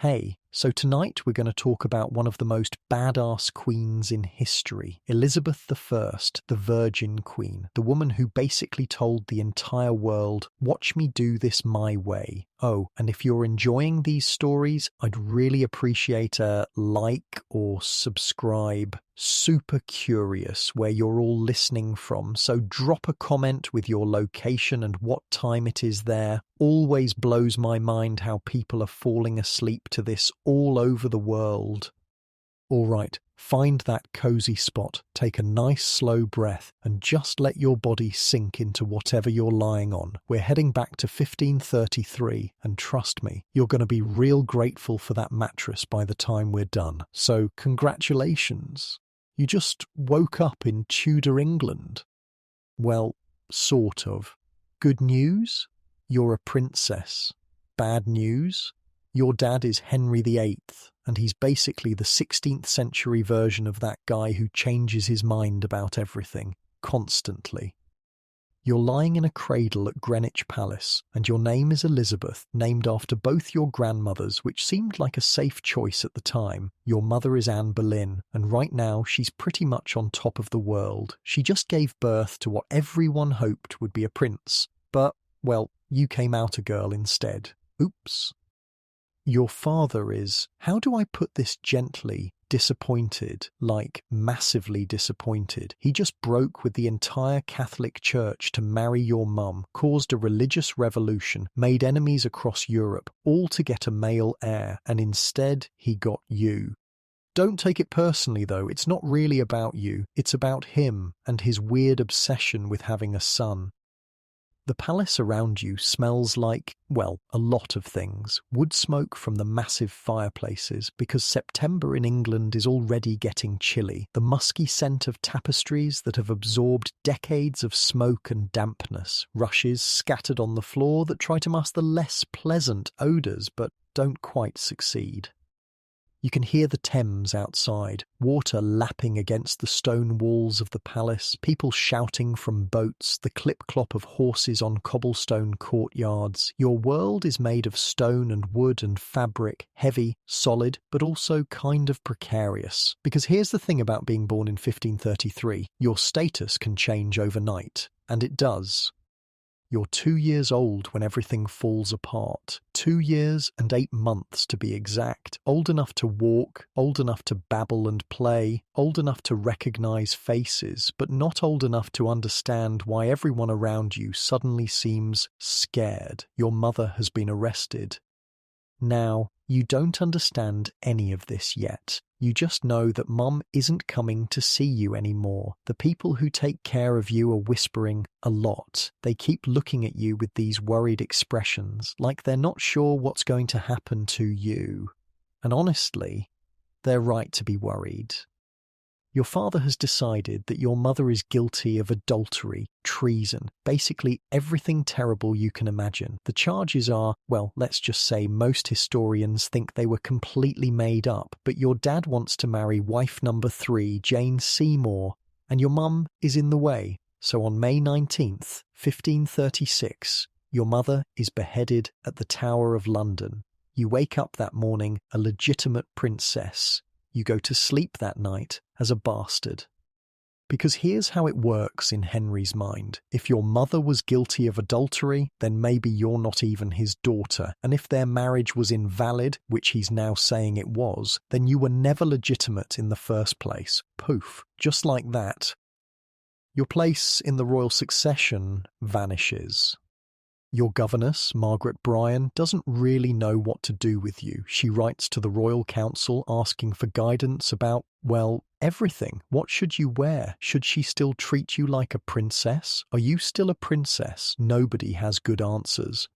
Hey, so tonight we're going to talk about one of the most badass queens in history, Elizabeth I, the Virgin Queen, the woman who basically told the entire world, watch me do this my way. Oh, and if you're enjoying these stories, I'd really appreciate a like or subscribe. Super curious where you're all listening from, so drop a comment with your location and what time it is there. Always blows my mind how people are falling asleep to this all over the world. All right, find that cozy spot, take a nice slow breath, and just let your body sink into whatever you're lying on. We're heading back to 1533, and trust me, you're going to be real grateful for that mattress by the time we're done. So congratulations. You just woke up in Tudor England. Well, sort of. Good news? You're a princess. Bad news? Your dad is Henry VIII, and he's basically the 16th century version of that guy who changes his mind about everything, constantly. You're lying in a cradle at Greenwich Palace, and your name is Elizabeth, named after both your grandmothers, which seemed like a safe choice at the time. Your mother is Anne Boleyn, and right now she's pretty much on top of the world. She just gave birth to what everyone hoped would be a prince. But, well, you came out a girl instead. Oops. Your father is, how do I put this gently, disappointed, like massively disappointed. He just broke with the entire Catholic Church to marry your mum, caused a religious revolution, made enemies across Europe, all to get a male heir, and instead he got you. Don't take it personally though, it's not really about you, it's about him and his weird obsession with having a son. The palace around you smells like, well, a lot of things. Wood smoke from the massive fireplaces, because September in England is already getting chilly. The musky scent of tapestries that have absorbed decades of smoke and dampness. Rushes scattered on the floor that try to mask the less pleasant odours, but don't quite succeed. You can hear the Thames outside, water lapping against the stone walls of the palace, people shouting from boats, the clip-clop of horses on cobblestone courtyards. Your world is made of stone and wood and fabric, heavy, solid, but also kind of precarious. Because here's the thing about being born in 1533, your status can change overnight, and it does. You're 2 years old when everything falls apart. 2 years and 8 months to be exact. Old enough to walk, old enough to babble and play, old enough to recognize faces, but not old enough to understand why everyone around you suddenly seems scared. Your mother has been arrested. Now, you don't understand any of this yet. You just know that Mum isn't coming to see you anymore. The people who take care of you are whispering a lot. They keep looking at you with these worried expressions, like they're not sure what's going to happen to you. And honestly, they're right to be worried. Your father has decided that your mother is guilty of adultery, treason, basically everything terrible you can imagine. The charges are, well, let's just say most historians think they were completely made up, but your dad wants to marry wife number 3, Jane Seymour, and your mum is in the way. So on May 19th, 1536, your mother is beheaded at the Tower of London. You wake up that morning a legitimate princess. You go to sleep that night as a bastard. Because here's how it works in Henry's mind. If your mother was guilty of adultery, then maybe you're not even his daughter. And if their marriage was invalid, which he's now saying it was, then you were never legitimate in the first place. Poof. Just like that. Your place in the royal succession vanishes. Your governess, Margaret Bryan, doesn't really know what to do with you. She writes to the Royal Council asking for guidance about, well, everything. What should you wear? Should she still treat you like a princess? Are you still a princess? Nobody has good answers.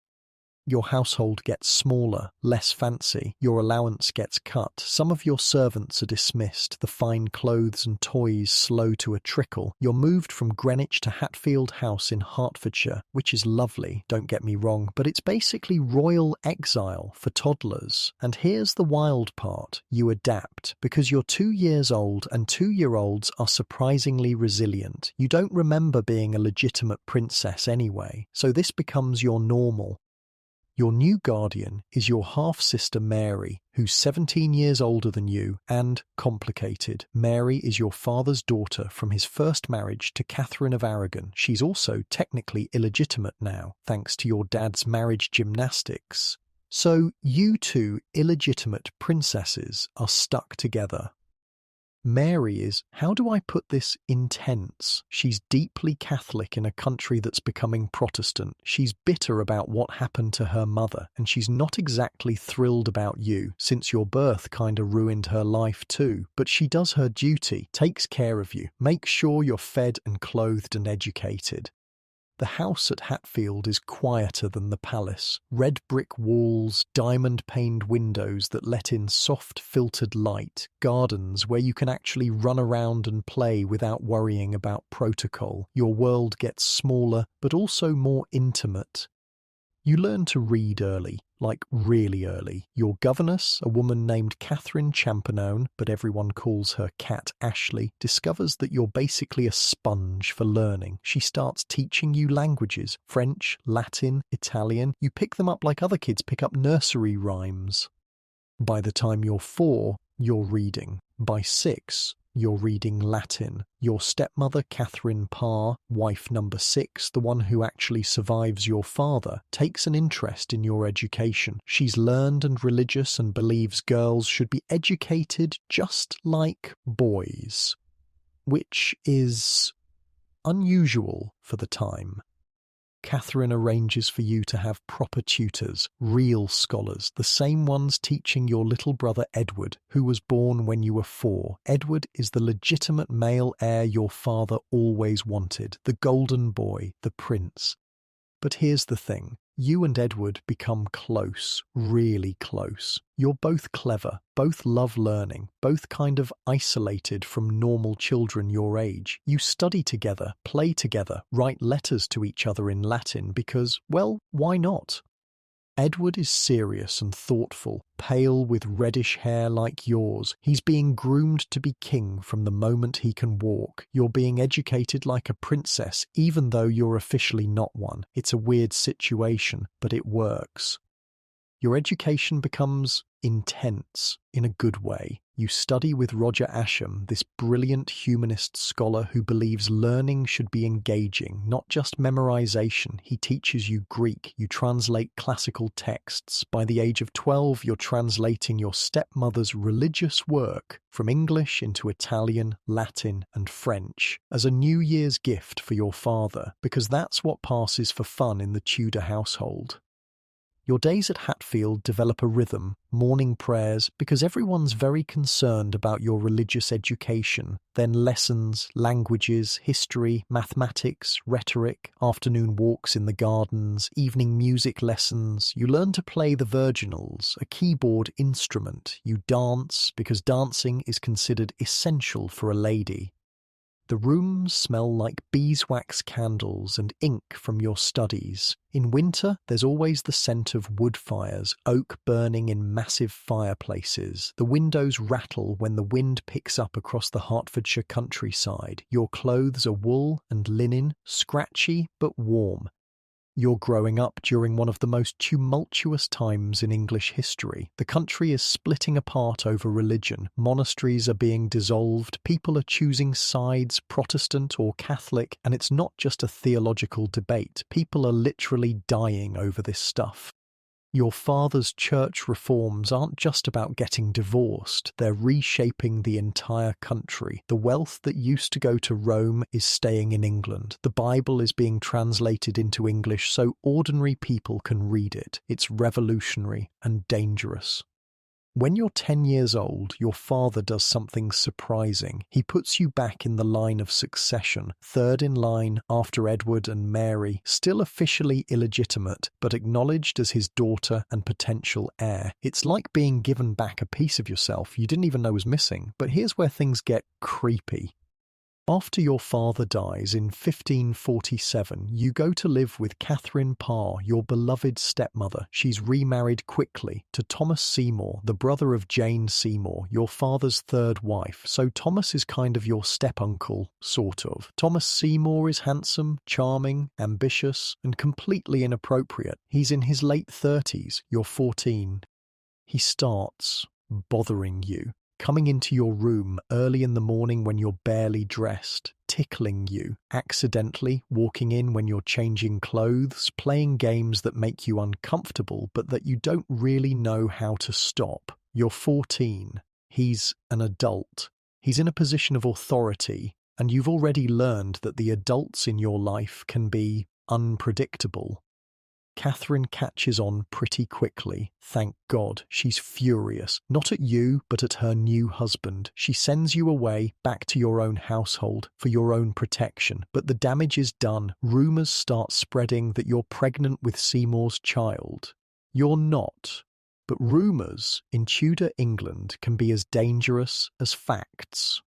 Your household gets smaller, less fancy. Your allowance gets cut. Some of your servants are dismissed. The fine clothes and toys slow to a trickle. You're moved from Greenwich to Hatfield House in Hertfordshire, which is lovely, don't get me wrong, but it's basically royal exile for toddlers. And here's the wild part. You adapt, because you're 2 years old and 2-year-olds are surprisingly resilient. You don't remember being a legitimate princess anyway, so this becomes your normal. Your new guardian is your half-sister Mary, who's 17 years older than you and complicated. Mary is your father's daughter from his first marriage to Catherine of Aragon. She's also technically illegitimate now, thanks to your dad's marriage gymnastics. So you two illegitimate princesses are stuck together. Mary is, how do I put this, intense. She's deeply Catholic in a country that's becoming Protestant. She's bitter about what happened to her mother, and she's not exactly thrilled about you, since your birth kinda ruined her life too. But she does her duty, takes care of you, makes sure you're fed and clothed and educated. The house at Hatfield is quieter than the palace. Red brick walls, diamond-paned windows that let in soft filtered light, gardens where you can actually run around and play without worrying about protocol. Your world gets smaller, but also more intimate. You learn to read early, like really early. Your governess, a woman named Catherine Champanone, but everyone calls her Cat Ashley, discovers that you're basically a sponge for learning. She starts teaching you languages, French, Latin, Italian. You pick them up like other kids pick up nursery rhymes. By the time you're 4, you're reading. By 6, you're reading Latin. Your stepmother, Catherine Parr, wife number 6, the one who actually survives your father, takes an interest in your education. She's learned and religious and believes girls should be educated just like boys, which is unusual for the time. Catherine arranges for you to have proper tutors, real scholars, the same ones teaching your little brother Edward, who was born when you were 4. Edward is the legitimate male heir your father always wanted, the golden boy, the prince. But here's the thing. You and Edward become close, really close. You're both clever, both love learning, both kind of isolated from normal children your age. You study together, play together, write letters to each other in Latin because, well, why not? Edward is serious and thoughtful, pale with reddish hair like yours. He's being groomed to be king from the moment he can walk. You're being educated like a princess, even though you're officially not one. It's a weird situation, but it works. Your education becomes intense, in a good way. You study with Roger Ascham, this brilliant humanist scholar who believes learning should be engaging, not just memorization. He teaches you Greek, you translate classical texts. By the age of 12, you're translating your stepmother's religious work from English into Italian, Latin, and French as a New Year's gift for your father, because that's what passes for fun in the Tudor household. Your days at Hatfield develop a rhythm, morning prayers, because everyone's very concerned about your religious education, then lessons, languages, history, mathematics, rhetoric, afternoon walks in the gardens, evening music lessons. You learn to play the virginals, a keyboard instrument. You dance, because dancing is considered essential for a lady. The rooms smell like beeswax candles and ink from your studies. In winter, there's always the scent of wood fires, oak burning in massive fireplaces. The windows rattle when the wind picks up across the Hertfordshire countryside. Your clothes are wool and linen, scratchy but warm. You're growing up during one of the most tumultuous times in English history. The country is splitting apart over religion. Monasteries are being dissolved. People are choosing sides, Protestant or Catholic, and it's not just a theological debate. People are literally dying over this stuff. Your father's church reforms aren't just about getting divorced, they're reshaping the entire country. The wealth that used to go to Rome is staying in England. The Bible is being translated into English so ordinary people can read it. It's revolutionary and dangerous. When you're 10 years old, your father does something surprising. He puts you back in the line of succession, third in line after Edward and Mary, still officially illegitimate, but acknowledged as his daughter and potential heir. It's like being given back a piece of yourself you didn't even know was missing. But here's where things get creepy. After your father dies in 1547, you go to live with Catherine Parr, your beloved stepmother. She's remarried quickly to Thomas Seymour, the brother of Jane Seymour, your father's third wife. So Thomas is kind of your step-uncle, sort of. Thomas Seymour is handsome, charming, ambitious, and completely inappropriate. He's in his late 30s, you're 14. He starts bothering you, coming into your room early in the morning when you're barely dressed, tickling you, accidentally walking in when you're changing clothes, playing games that make you uncomfortable but that you don't really know how to stop. You're 14. He's an adult. He's in a position of authority, and you've already learned that the adults in your life can be unpredictable. Catherine catches on pretty quickly. Thank God. She's furious. Not at you, but at her new husband. She sends you away, back to your own household, for your own protection. But the damage is done. Rumours start spreading that you're pregnant with Seymour's child. You're not. But rumours in Tudor England can be as dangerous as facts.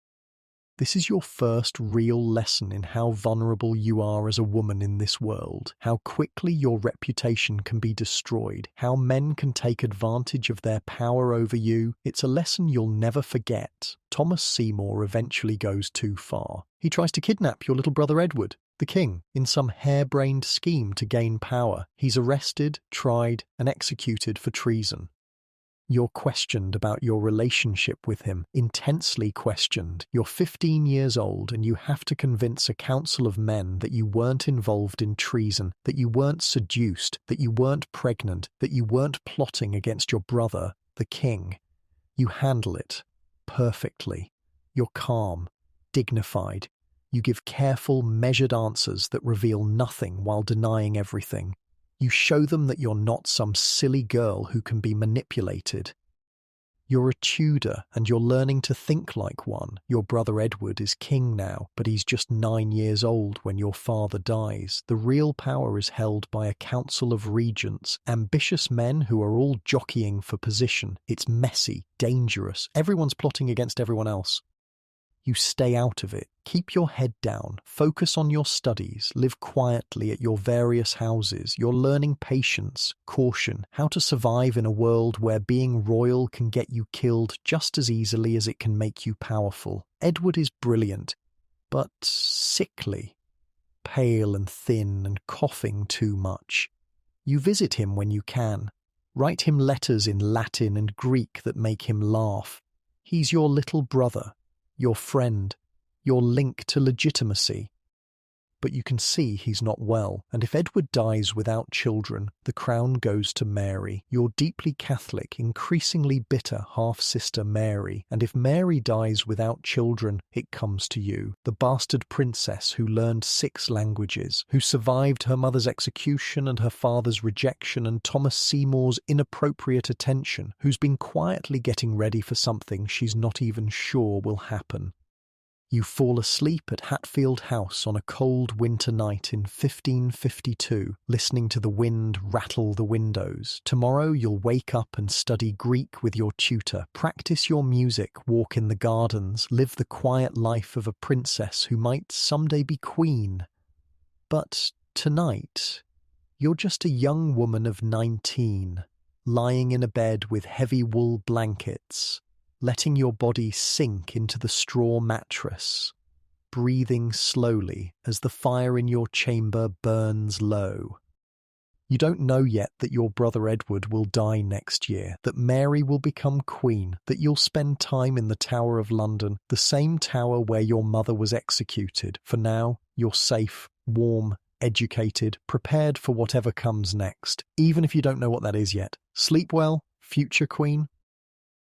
This is your first real lesson in how vulnerable you are as a woman in this world, how quickly your reputation can be destroyed, how men can take advantage of their power over you. It's a lesson you'll never forget. Thomas Seymour eventually goes too far. He tries to kidnap your little brother Edward, the king, in some harebrained scheme to gain power. He's arrested, tried, and executed for treason. You're questioned about your relationship with him, intensely questioned. You're 15 years old and you have to convince a council of men that you weren't involved in treason, that you weren't seduced, that you weren't pregnant, that you weren't plotting against your brother, the king. You handle it perfectly. You're calm, dignified. You give careful, measured answers that reveal nothing while denying everything. You show them that you're not some silly girl who can be manipulated. You're a Tudor, and you're learning to think like one. Your brother Edward is king now, but he's just 9 years old when your father dies. The real power is held by a council of regents, ambitious men who are all jockeying for position. It's messy, dangerous. Everyone's plotting against everyone else. You stay out of it. Keep your head down. Focus on your studies. Live quietly at your various houses. You're learning patience, caution, how to survive in a world where being royal can get you killed just as easily as it can make you powerful. Edward is brilliant, but sickly, pale and thin and coughing too much. You visit him when you can. Write him letters in Latin and Greek that make him laugh. He's your little brother, your friend, your link to legitimacy. But you can see he's not well, and if Edward dies without children, the crown goes to Mary, your deeply Catholic, increasingly bitter half-sister Mary, and if Mary dies without children, it comes to you, the bastard princess who learned 6 languages, who survived her mother's execution and her father's rejection and Thomas Seymour's inappropriate attention, who's been quietly getting ready for something she's not even sure will happen. You fall asleep at Hatfield House on a cold winter night in 1552, listening to the wind rattle the windows. Tomorrow you'll wake up and study Greek with your tutor, practice your music, walk in the gardens, live the quiet life of a princess who might someday be queen. But tonight, you're just a young woman of 19, lying in a bed with heavy wool blankets, letting your body sink into the straw mattress, breathing slowly as the fire in your chamber burns low. You don't know yet that your brother Edward will die next year, that Mary will become queen, that you'll spend time in the Tower of London, the same tower where your mother was executed. For now, you're safe, warm, educated, prepared for whatever comes next, even if you don't know what that is yet. Sleep well, future queen.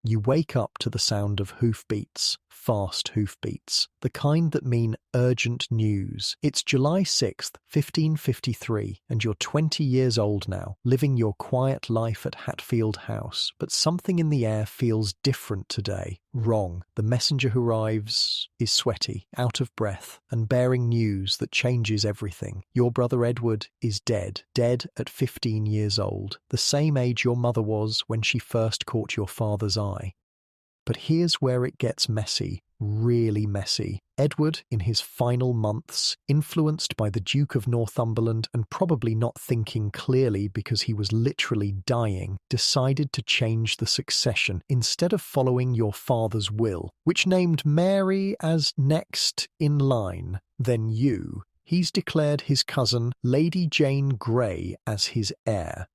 You wake up to the sound of hoofbeats, fast hoofbeats, the kind that mean urgent news. It's July 6th, 1553, and you're 20 years old now, living your quiet life at Hatfield House. But something in the air feels different today. Wrong. The messenger who arrives is sweaty, out of breath, and bearing news that changes everything. Your brother Edward is dead at 15 years old, the same age your mother was when she first caught your father's eye. But here's where it gets messy. really messy. Edward, in his final months, influenced by the Duke of Northumberland and probably not thinking clearly because he was literally dying, decided to change the succession instead of following your father's will, which named Mary as next in line, then you. He's declared his cousin, Lady Jane Grey, as his heir.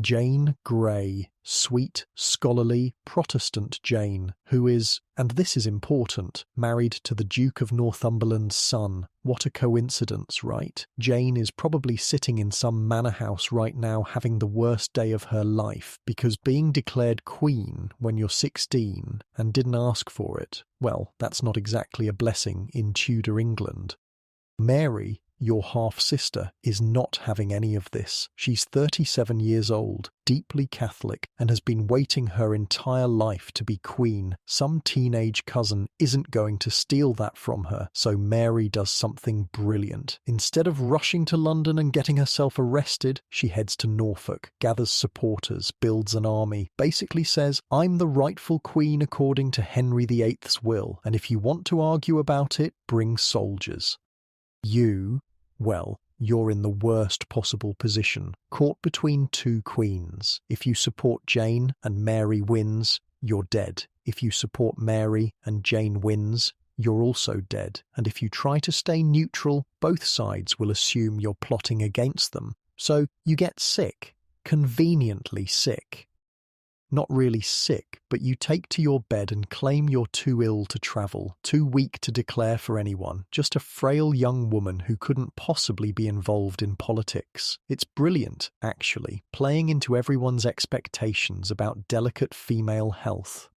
Jane Grey, sweet, scholarly, Protestant Jane, who is, and this is important, married to the Duke of Northumberland's son. What a coincidence, right? Jane is probably sitting in some manor house right now having the worst day of her life, because being declared queen when you're 16 and didn't ask for it, well, that's not exactly a blessing in Tudor England. Mary, your half-sister, is not having any of this. She's 37 years old, deeply Catholic, and has been waiting her entire life to be queen. Some teenage cousin isn't going to steal that from her, so Mary does something brilliant. Instead of rushing to London and getting herself arrested, she heads to Norfolk, gathers supporters, builds an army, basically says, I'm the rightful queen according to Henry VIII's will, and if you want to argue about it, bring soldiers. Well, you're in the worst possible position, caught between two queens. If you support Jane and Mary wins, you're dead. If you support Mary and Jane wins, you're also dead. And if you try to stay neutral, both sides will assume you're plotting against them. So you get sick, conveniently sick. Not really sick, but you take to your bed and claim you're too ill to travel, too weak to declare for anyone, just a frail young woman who couldn't possibly be involved in politics. It's brilliant, actually, playing into everyone's expectations about delicate female health.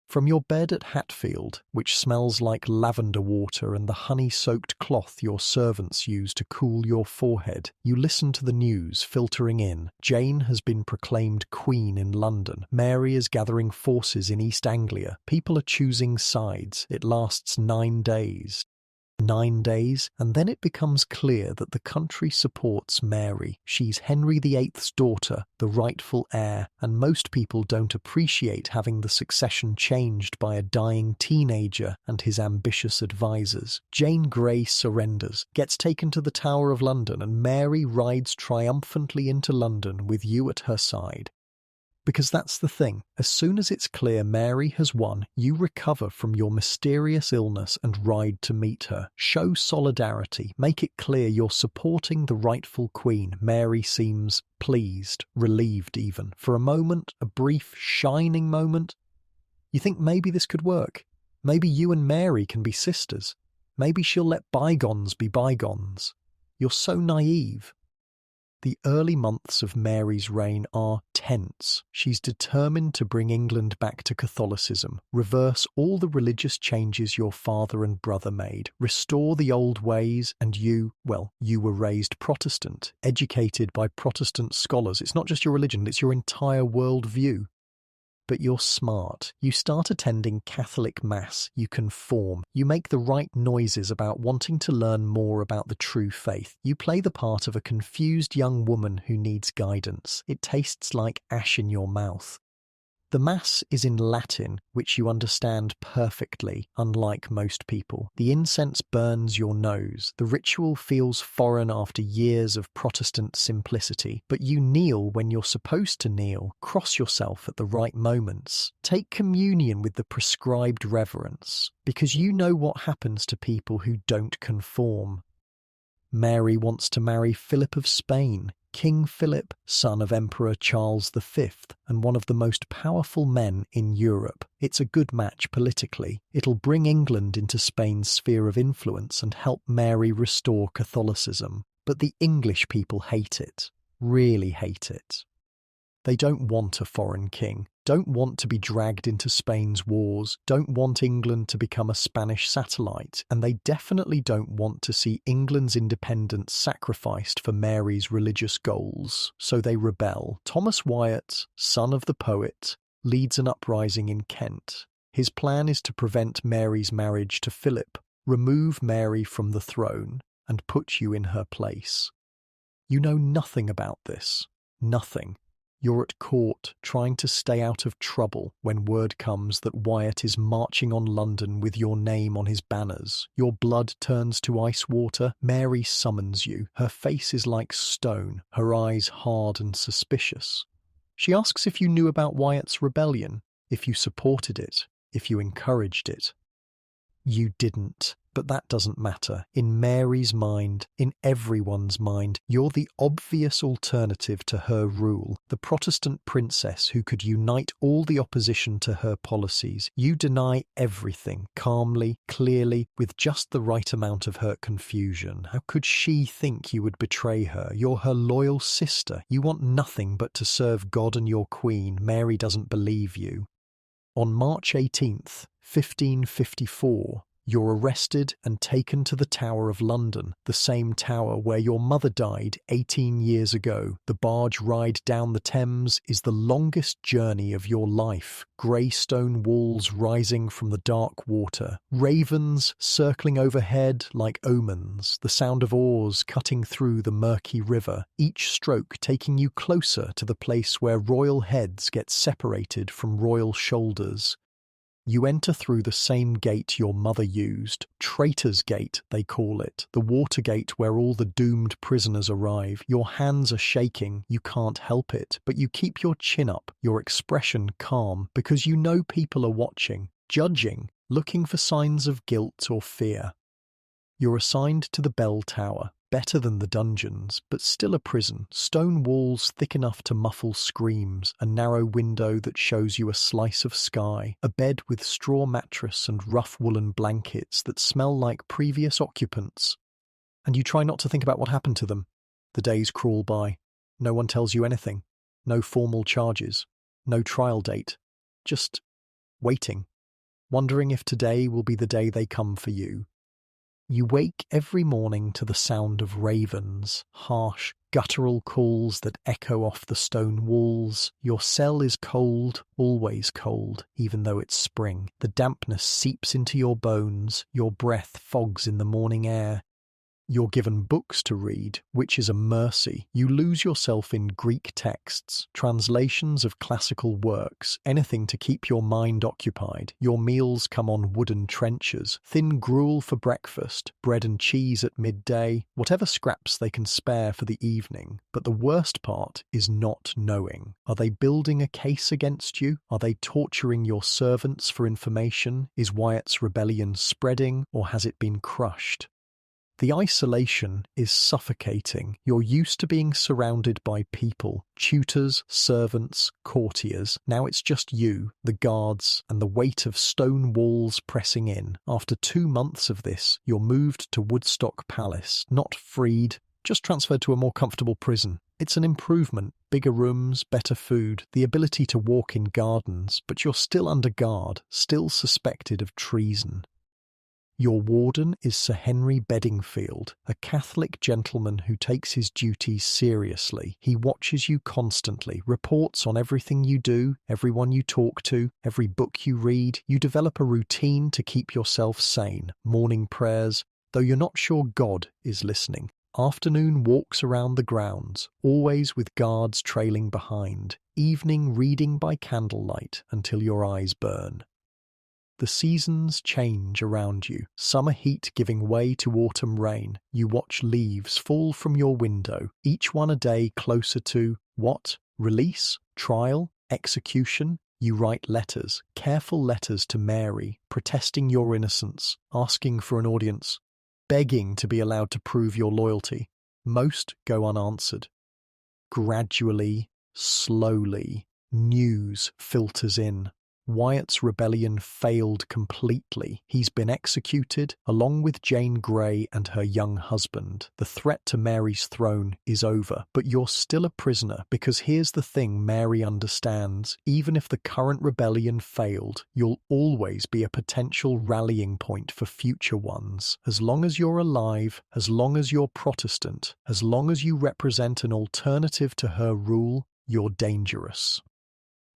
From your bed at Hatfield, which smells like lavender water and the honey-soaked cloth your servants use to cool your forehead, you listen to the news filtering in. Jane has been proclaimed queen in London. Mary is gathering forces in East Anglia. People are choosing sides. It lasts 9 days. 9 days, and then it becomes clear that the country supports Mary. She's Henry VIII's daughter, the rightful heir, and most people don't appreciate having the succession changed by a dying teenager and his ambitious advisors. Jane Grey surrenders, gets taken to the Tower of London, and Mary rides triumphantly into London with you at her side. Because that's the thing, as soon as it's clear Mary has won, you recover from your mysterious illness and ride to meet her. Show solidarity, make it clear you're supporting the rightful queen. Mary seems pleased, relieved even. For a moment, a brief, shining moment, you think maybe this could work. Maybe you and Mary can be sisters. Maybe she'll let bygones be bygones. You're so naive. The early months of Mary's reign are tense. She's determined to bring England back to Catholicism, reverse all the religious changes your father and brother made, restore the old ways, and you were raised Protestant, educated by Protestant scholars. It's not just your religion, it's your entire worldview. But you're smart. You start attending Catholic Mass, you conform, you make the right noises about wanting to learn more about the true faith. You play the part of a confused young woman who needs guidance. It tastes like ash in your mouth. The Mass is in Latin, which you understand perfectly, unlike most people. The incense burns your nose. The ritual feels foreign after years of Protestant simplicity. But you kneel when you're supposed to kneel, cross yourself at the right moments. Take communion with the prescribed reverence, because you know what happens to people who don't conform. Mary wants to marry Philip of Spain. King Philip, son of Emperor Charles V, and one of the most powerful men in Europe. It's a good match politically. It'll bring England into Spain's sphere of influence and help Mary restore Catholicism. But the English people hate it. Really hate it. They don't want a foreign king, don't want to be dragged into Spain's wars, don't want England to become a Spanish satellite, and they definitely don't want to see England's independence sacrificed for Mary's religious goals. So they rebel. Thomas Wyatt, son of the poet, leads an uprising in Kent. His plan is to prevent Mary's marriage to Philip, remove Mary from the throne, and put you in her place. You know nothing about this. Nothing. You're at court, trying to stay out of trouble when word comes that Wyatt is marching on London with your name on his banners. Your blood turns to ice water. Mary summons you. Her face is like stone, her eyes hard and suspicious. She asks if you knew about Wyatt's rebellion, if you supported it, if you encouraged it. You didn't, but that doesn't matter. In Mary's mind, in everyone's mind, you're the obvious alternative to her rule, the Protestant princess who could unite all the opposition to her policies. You deny everything, calmly, clearly, with just the right amount of hurt confusion. How could she think you would betray her? You're her loyal sister. You want nothing but to serve God and your queen. Mary doesn't believe you. On March 18th, 1554, you're arrested and taken to the Tower of London, the same tower where your mother died 18 years ago. The barge ride down the Thames is the longest journey of your life. Grey stone walls rising from the dark water, ravens circling overhead like omens, the sound of oars cutting through the murky river, each stroke taking you closer to the place where royal heads get separated from royal shoulders. You enter through the same gate your mother used, Traitor's Gate they call it, the water gate where all the doomed prisoners arrive. Your hands are shaking, you can't help it, but you keep your chin up, your expression calm, because you know people are watching, judging, looking for signs of guilt or fear. You're assigned to the bell tower, better than the dungeons, but still a prison, stone walls thick enough to muffle screams, a narrow window that shows you a slice of sky, a bed with straw mattress and rough woolen blankets that smell like previous occupants. And you try not to think about what happened to them. The days crawl by. No one tells you anything. No formal charges. No trial date. Just waiting. Wondering if today will be the day they come for you. You wake every morning to the sound of ravens, harsh, guttural calls that echo off the stone walls. Your cell is cold, always cold, even though it's spring. The dampness seeps into your bones, your breath fogs in the morning air. You're given books to read, which is a mercy. You lose yourself in Greek texts, translations of classical works, anything to keep your mind occupied. Your meals come on wooden trenchers, thin gruel for breakfast, bread and cheese at midday, whatever scraps they can spare for the evening. But the worst part is not knowing. Are they building a case against you? Are they torturing your servants for information? Is Wyatt's rebellion spreading, or has it been crushed? The isolation is suffocating. You're used to being surrounded by people, tutors, servants, courtiers. Now it's just you, the guards, and the weight of stone walls pressing in. After 2 months of this, you're moved to Woodstock Palace, not freed, just transferred to a more comfortable prison. It's an improvement, bigger rooms, better food, the ability to walk in gardens, but you're still under guard, still suspected of treason. Your warden is Sir Henry Bedingfield, a Catholic gentleman who takes his duties seriously. He watches you constantly, reports on everything you do, everyone you talk to, every book you read. You develop a routine to keep yourself sane, morning prayers, though you're not sure God is listening. Afternoon walks around the grounds, always with guards trailing behind. Evening reading by candlelight until your eyes burn. The seasons change around you, summer heat giving way to autumn rain. You watch leaves fall from your window, each one a day closer to, what? Release? Trial? Execution? You write letters, careful letters to Mary, protesting your innocence, asking for an audience, begging to be allowed to prove your loyalty. Most go unanswered. Gradually, slowly, news filters in. Wyatt's rebellion failed completely. He's been executed, along with Jane Grey and her young husband. The threat to Mary's throne is over, but you're still a prisoner, because here's the thing Mary understands. Even if the current rebellion failed, you'll always be a potential rallying point for future ones. As long as you're alive, as long as you're Protestant, as long as you represent an alternative to her rule, you're dangerous.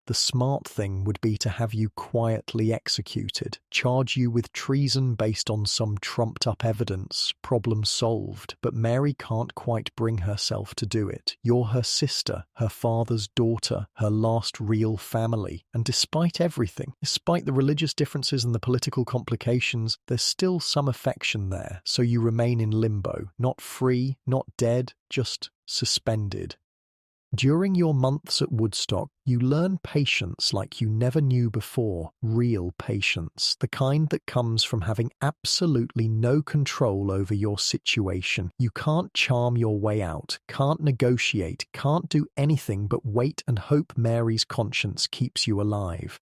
The smart thing would be to have you quietly executed, charge you with treason based on some trumped-up evidence, problem solved. But Mary can't quite bring herself to do it. You're her sister, her father's daughter, her last real family. And despite everything, despite the religious differences and the political complications, there's still some affection there. So you remain in limbo, not free, not dead, just suspended. During your months at Woodstock, you learn patience like you never knew before, real patience, the kind that comes from having absolutely no control over your situation. You can't charm your way out, can't negotiate, can't do anything but wait and hope Mary's conscience keeps you alive.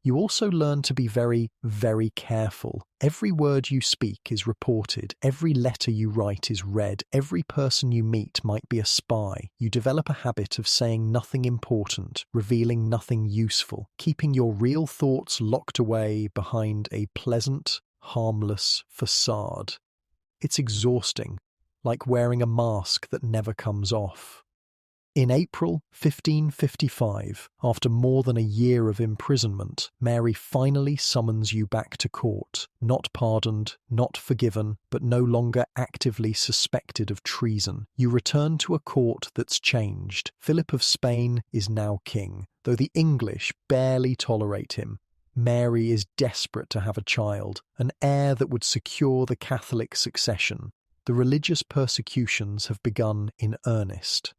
You also learn to be very, very careful. Every word you speak is reported. Every letter you write is read. Every person you meet might be a spy. You develop a habit of saying nothing important, revealing nothing useful, keeping your real thoughts locked away behind a pleasant, harmless facade. It's exhausting, like wearing a mask that never comes off. In April 1555, after more than a year of imprisonment, Mary finally summons you back to court, not pardoned, not forgiven, but no longer actively suspected of treason. You return to a court that's changed. Philip of Spain is now king, though the English barely tolerate him. Mary is desperate to have a child, an heir that would secure the Catholic succession. The religious persecutions have begun in earnest.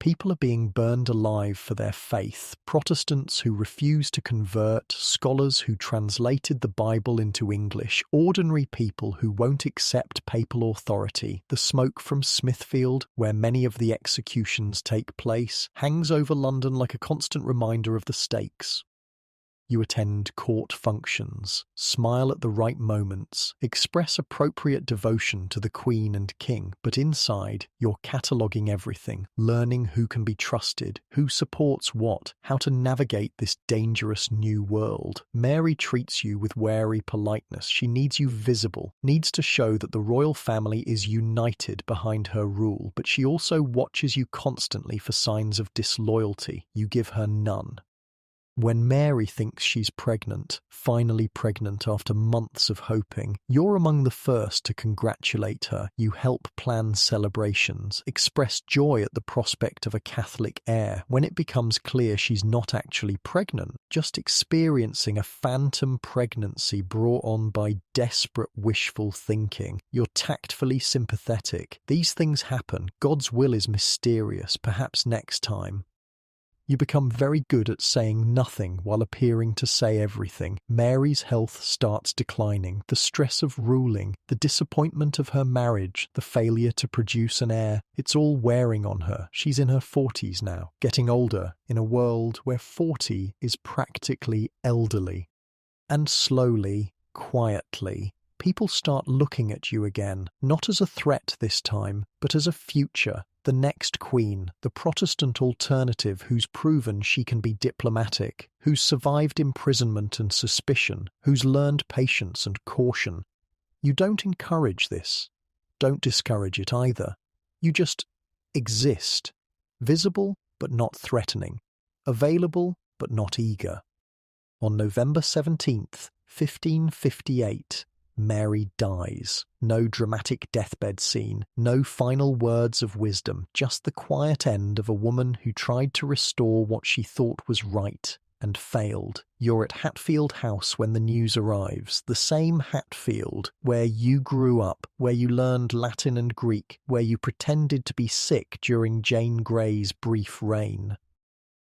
People are being burned alive for their faith, Protestants who refuse to convert, scholars who translated the Bible into English, ordinary people who won't accept papal authority. The smoke from Smithfield, where many of the executions take place, hangs over London like a constant reminder of the stakes. You attend court functions, smile at the right moments, express appropriate devotion to the Queen and King, but inside, you're cataloguing everything, learning who can be trusted, who supports what, how to navigate this dangerous new world. Mary treats you with wary politeness. She needs you visible, needs to show that the royal family is united behind her rule, but she also watches you constantly for signs of disloyalty. You give her none. When Mary thinks she's pregnant, finally pregnant after months of hoping, you're among the first to congratulate her. You help plan celebrations, express joy at the prospect of a Catholic heir. When it becomes clear she's not actually pregnant, just experiencing a phantom pregnancy brought on by desperate wishful thinking, you're tactfully sympathetic. These things happen. God's will is mysterious. Perhaps next time. You become very good at saying nothing while appearing to say everything. Mary's health starts declining. The stress of ruling, the disappointment of her marriage, the failure to produce an heir, it's all wearing on her. She's in her 40s now, getting older in a world where 40 is practically elderly. And slowly, quietly, people start looking at you again, not as a threat this time, but as a future. The next queen, the Protestant alternative who's proven she can be diplomatic, who's survived imprisonment and suspicion, who's learned patience and caution. You don't encourage this. Don't discourage it either. You just exist. Visible but not threatening. Available but not eager. On November 17th, 1558, Mary dies. No dramatic deathbed scene, no final words of wisdom, just the quiet end of a woman who tried to restore what she thought was right and failed. You're at Hatfield House when the news arrives, the same Hatfield where you grew up, where you learned Latin and Greek, where you pretended to be sick during Jane Grey's brief reign.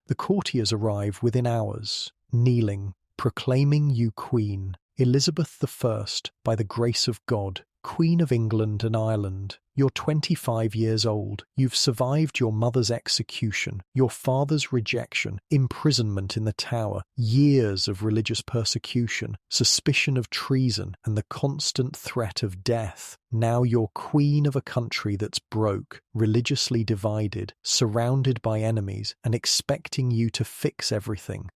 The courtiers arrive within hours, kneeling, proclaiming you queen. Elizabeth I, by the grace of God, Queen of England and Ireland. You're 25 years old. You've survived your mother's execution, your father's rejection, imprisonment in the Tower, years of religious persecution, suspicion of treason, and the constant threat of death. Now you're queen of a country that's broke, religiously divided, surrounded by enemies, and expecting you to fix everything.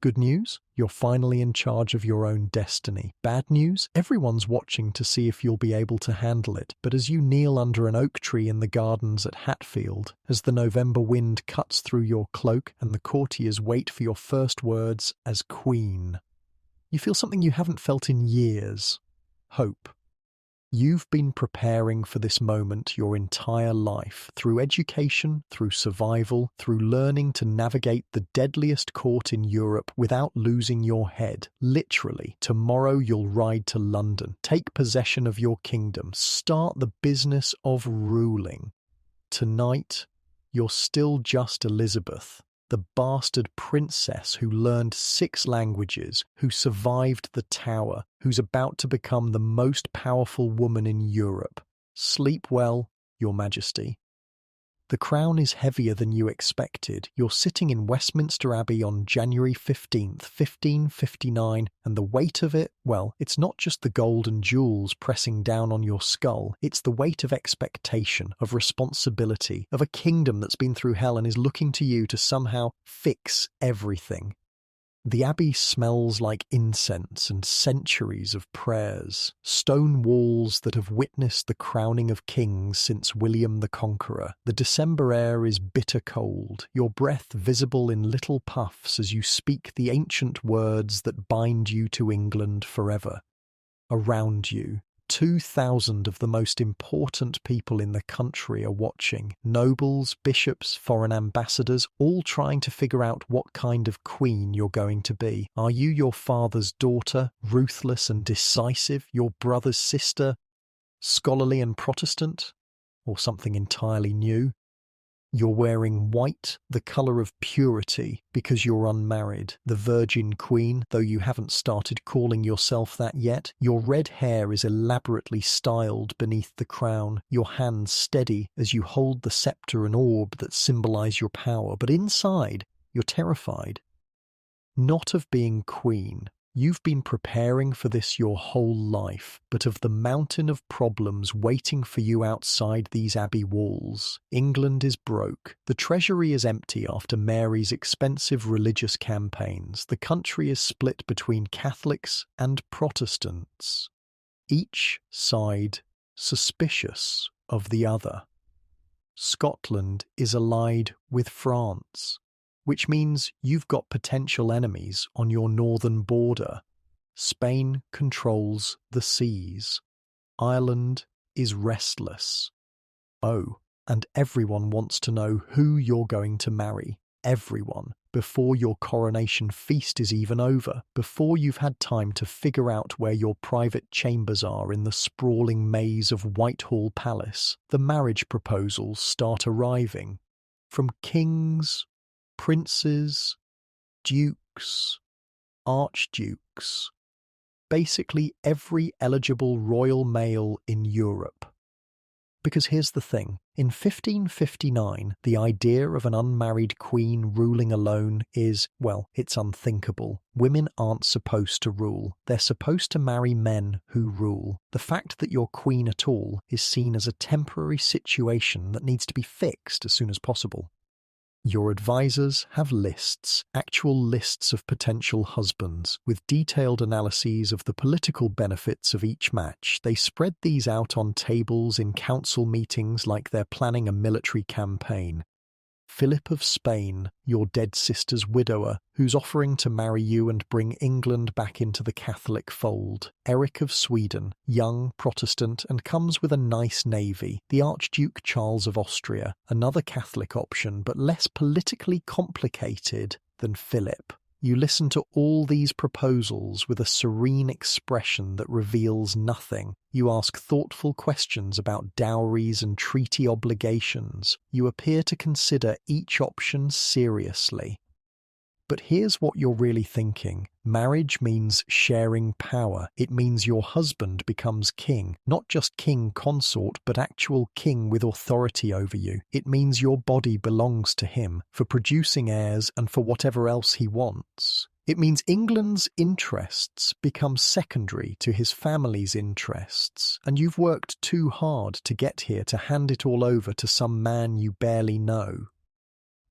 Good news? You're finally in charge of your own destiny. Bad news? Everyone's watching to see if you'll be able to handle it. But as you kneel under an oak tree in the gardens at Hatfield, as the November wind cuts through your cloak and the courtiers wait for your first words as Queen, you feel something you haven't felt in years. Hope. You've been preparing for this moment your entire life, through education, through survival, through learning to navigate the deadliest court in Europe without losing your head. Literally, tomorrow you'll ride to London, take possession of your kingdom, start the business of ruling. Tonight, you're still just Elizabeth, the bastard princess who learned 6 languages, who survived the tower, who's about to become the most powerful woman in Europe. Sleep well, Your Majesty. The crown is heavier than you expected. You're sitting in Westminster Abbey on January 15th, 1559, and the weight of it, well, it's not just the gold and jewels pressing down on your skull. It's the weight of expectation, of responsibility, of a kingdom that's been through hell and is looking to you to somehow fix everything. The abbey smells like incense and centuries of prayers, stone walls that have witnessed the crowning of kings since William the Conqueror. The December air is bitter cold, your breath visible in little puffs as you speak the ancient words that bind you to England forever. Around you, 2,000 of the most important people in the country are watching. Nobles, bishops, foreign ambassadors, all trying to figure out what kind of queen you're going to be. Are you your father's daughter, ruthless and decisive, your brother's sister, scholarly and Protestant, or something entirely new? You're wearing white, the colour of purity, because you're unmarried. The Virgin Queen, though you haven't started calling yourself that yet. Your red hair is elaborately styled beneath the crown, your hands steady as you hold the sceptre and orb that symbolise your power. But inside, you're terrified. Not of being queen. You've been preparing for this your whole life, but of the mountain of problems waiting for you outside these abbey walls. England is broke. The treasury is empty after Mary's expensive religious campaigns. The country is split between Catholics and Protestants, each side suspicious of the other. Scotland is allied with France, which means you've got potential enemies on your northern border. Spain controls the seas. Ireland is restless. Oh, and everyone wants to know who you're going to marry. Everyone. Before your coronation feast is even over, before you've had time to figure out where your private chambers are in the sprawling maze of Whitehall Palace, the marriage proposals start arriving. From kings, princes, dukes, archdukes, basically every eligible royal male in Europe. Because here's the thing, in 1559, the idea of an unmarried queen ruling alone is, well, it's unthinkable. Women aren't supposed to rule. They're supposed to marry men who rule. The fact that you're queen at all is seen as a temporary situation that needs to be fixed as soon as possible. Your advisors have lists, actual lists of potential husbands, with detailed analyses of the political benefits of each match. They spread these out on tables in council meetings like they're planning a military campaign. Philip of Spain, your dead sister's widower, who's offering to marry you and bring England back into the Catholic fold. Eric of Sweden, young, Protestant, and comes with a nice navy. The Archduke Charles of Austria, another Catholic option, but less politically complicated than Philip. You listen to all these proposals with a serene expression that reveals nothing. You ask thoughtful questions about dowries and treaty obligations. You appear to consider each option seriously. But here's what you're really thinking. Marriage means sharing power. It means your husband becomes king, not just king consort, but actual king with authority over you. It means your body belongs to him, for producing heirs and for whatever else he wants. It means England's interests become secondary to his family's interests, and you've worked too hard to get here to hand it all over to some man you barely know.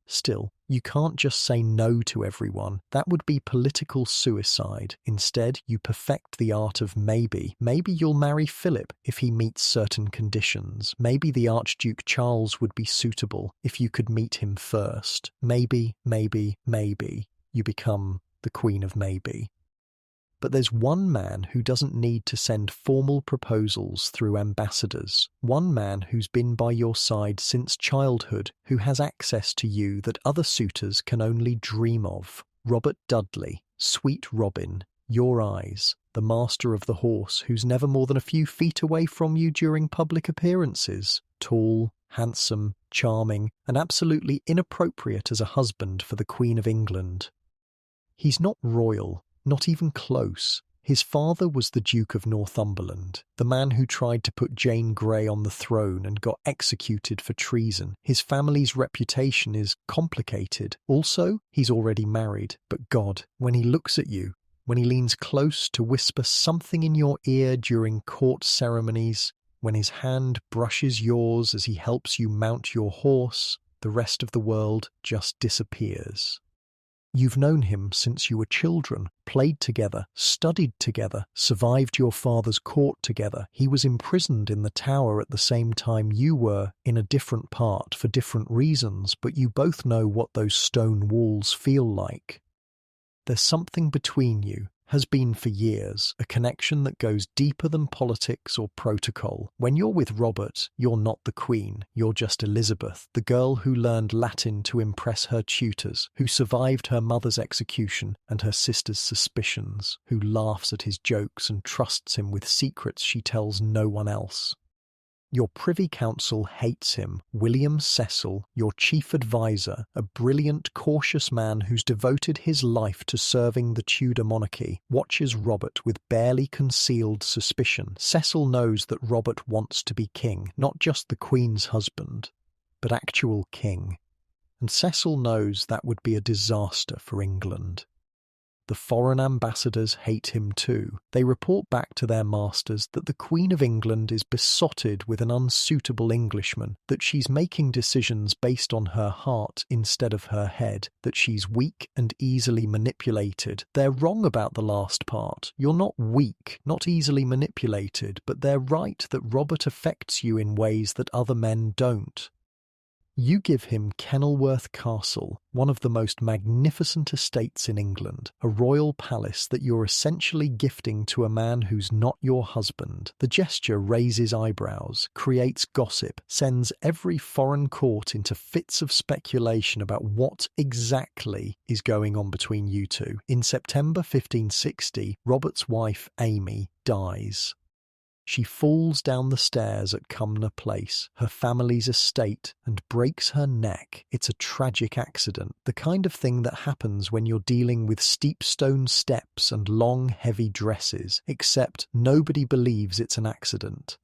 Still, You can't just say no to everyone. That would be political suicide. Instead, you perfect the art of maybe. Maybe you'll marry Philip if he meets certain conditions. Maybe the Archduke Charles would be suitable if you could meet him first. Maybe, maybe, maybe. You become the Queen of Maybe. But there's one man who doesn't need to send formal proposals through ambassadors. One man who's been by your side since childhood, who has access to you that other suitors can only dream of. Robert Dudley, Sweet Robin, Your Eyes, the master of the horse who's never more than a few feet away from you during public appearances. Tall, handsome, charming, and absolutely inappropriate as a husband for the Queen of England. He's not royal. Not even close. His father was the Duke of Northumberland, the man who tried to put Jane Grey on the throne and got executed for treason. His family's reputation is complicated. Also, he's already married. But God, when he looks at you, when he leans close to whisper something in your ear during court ceremonies, when his hand brushes yours as he helps you mount your horse, the rest of the world just disappears. You've known him since you were children, played together, studied together, survived your father's court together. He was imprisoned in the Tower at the same time you were, in a different part for different reasons, but you both know what those stone walls feel like. There's something between you, has been for years, a connection that goes deeper than politics or protocol. When you're with Robert, you're not the Queen, you're just Elizabeth, the girl who learned Latin to impress her tutors, who survived her mother's execution and her sister's suspicions, who laughs at his jokes and trusts him with secrets she tells no one else. Your Privy Council hates him. William Cecil, your chief advisor, a brilliant, cautious man who's devoted his life to serving the Tudor monarchy, watches Robert with barely concealed suspicion. Cecil knows that Robert wants to be king, not just the Queen's husband, but actual king. And Cecil knows that would be a disaster for England. The foreign ambassadors hate him too. They report back to their masters that the Queen of England is besotted with an unsuitable Englishman, that she's making decisions based on her heart instead of her head, that she's weak and easily manipulated. They're wrong about the last part. You're not weak, not easily manipulated, but they're right that Robert affects you in ways that other men don't. You give him Kenilworth Castle, one of the most magnificent estates in England, a royal palace that you're essentially gifting to a man who's not your husband. The gesture raises eyebrows, creates gossip, sends every foreign court into fits of speculation about what exactly is going on between you two. In September 1560, Robert's wife, Amy, dies. She falls down the stairs at Cumnor Place, her family's estate, and breaks her neck. It's a tragic accident, the kind of thing that happens when you're dealing with steep stone steps and long, heavy dresses, except nobody believes it's an accident.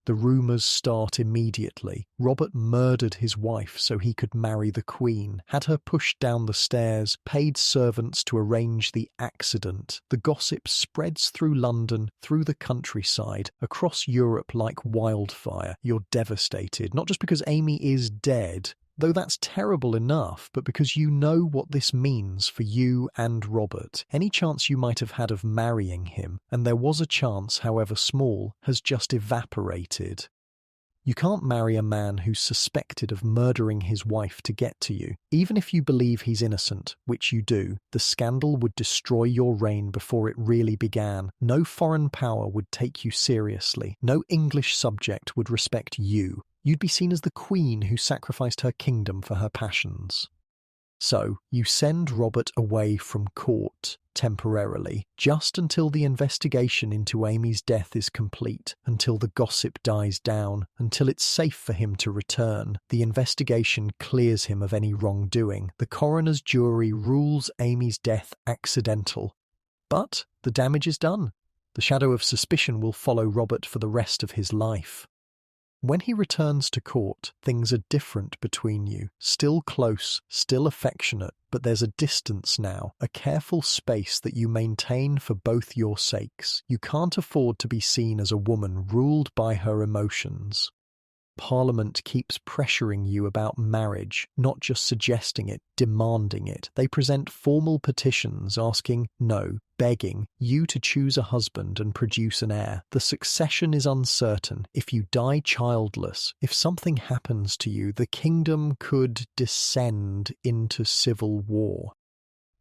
The rumours start immediately. Robert murdered his wife so he could marry the Queen, had her pushed down the stairs, paid servants to arrange the accident. The gossip spreads through London, through the countryside, across Europe like wildfire. You're devastated, not just because Amy is dead, though that's terrible enough, but because you know what this means for you and Robert. Any chance you might have had of marrying him, and there was a chance, however small, has just evaporated. You can't marry a man who's suspected of murdering his wife to get to you. Even if you believe he's innocent, which you do, the scandal would destroy your reign before it really began. No foreign power would take you seriously. No English subject would respect you. You'd be seen as the queen who sacrificed her kingdom for her passions. So, you send Robert away from court, temporarily, just until the investigation into Amy's death is complete, until the gossip dies down, until it's safe for him to return. The investigation clears him of any wrongdoing. The coroner's jury rules Amy's death accidental. But the damage is done. The shadow of suspicion will follow Robert for the rest of his life. When he returns to court, things are different between you. Still close, still affectionate, but there's a distance now, a careful space that you maintain for both your sakes. You can't afford to be seen as a woman ruled by her emotions. Parliament keeps pressuring you about marriage, not just suggesting it, demanding it. They present formal petitions asking, no, begging, you to choose a husband and produce an heir. The succession is uncertain. If you die childless, if something happens to you, the kingdom could descend into civil war.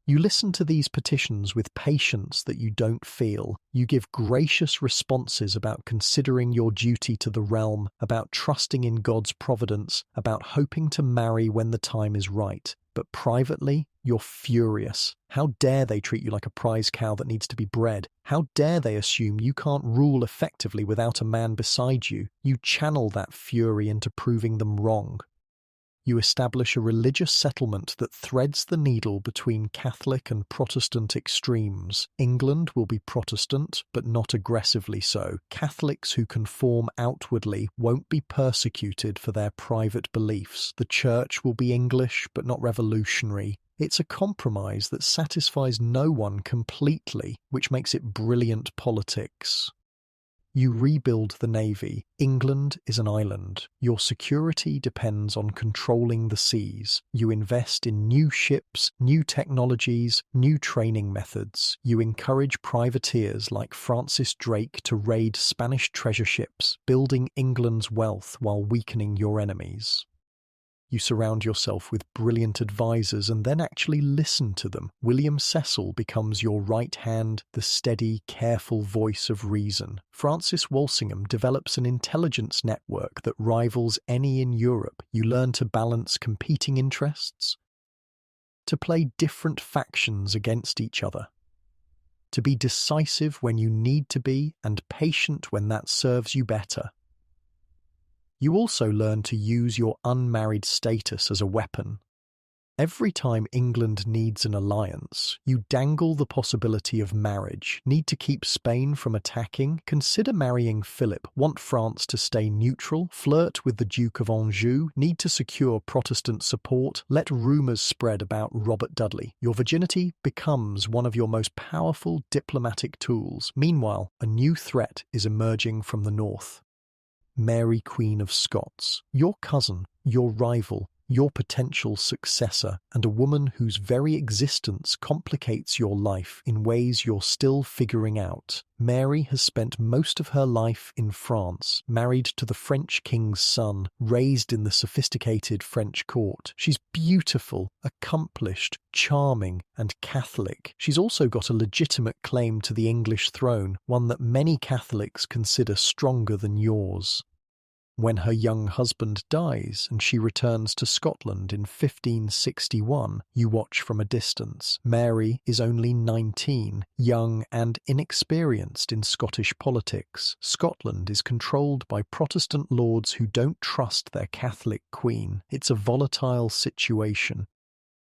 You listen to these petitions with patience that you don't feel. You give gracious responses about considering your duty to the realm, about trusting in God's providence, about hoping to marry when the time is right. But privately, you're furious. How dare they treat you like a prize cow that needs to be bred? How dare they assume you can't rule effectively without a man beside you? You channel that fury into proving them wrong. You establish a religious settlement that threads the needle between Catholic and Protestant extremes. England will be Protestant, but not aggressively so. Catholics who conform outwardly won't be persecuted for their private beliefs. The Church will be English, but not revolutionary. It's a compromise that satisfies no one completely, which makes it brilliant politics. You rebuild the navy. England is an island. Your security depends on controlling the seas. You invest in new ships, new technologies, new training methods. You encourage privateers like Francis Drake to raid Spanish treasure ships, building England's wealth while weakening your enemies. You surround yourself with brilliant advisors and then actually listen to them. William Cecil becomes your right hand, the steady, careful voice of reason. Francis Walsingham develops an intelligence network that rivals any in Europe. You learn to balance competing interests, to play different factions against each other, to be decisive when you need to be and patient when that serves you better. You also learn to use your unmarried status as a weapon. Every time England needs an alliance, you dangle the possibility of marriage. Need to keep Spain from attacking? Consider marrying Philip. Want France to stay neutral? Flirt with the Duke of Anjou? Need to secure Protestant support? Let rumours spread about Robert Dudley. Your virginity becomes one of your most powerful diplomatic tools. Meanwhile, a new threat is emerging from the north. Mary, Queen of Scots, your cousin, your rival, your potential successor, and a woman whose very existence complicates your life in ways you're still figuring out. Mary has spent most of her life in France, married to the French king's son, raised in the sophisticated French court. She's beautiful, accomplished, charming, and Catholic. She's also got a legitimate claim to the English throne, one that many Catholics consider stronger than yours. When her young husband dies and she returns to Scotland in 1561, you watch from a distance. Mary is only 19, young and inexperienced in Scottish politics. Scotland is controlled by Protestant lords who don't trust their Catholic queen. It's a volatile situation.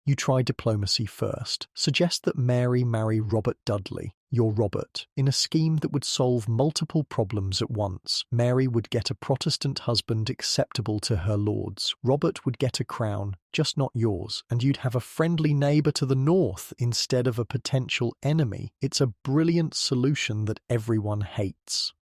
You try diplomacy first. Suggest that Mary marry Robert Dudley, your Robert, in a scheme that would solve multiple problems at once. Mary would get a Protestant husband acceptable to her lords. Robert would get a crown, just not yours, and you'd have a friendly neighbour to the north instead of a potential enemy. It's a brilliant solution that everyone hates.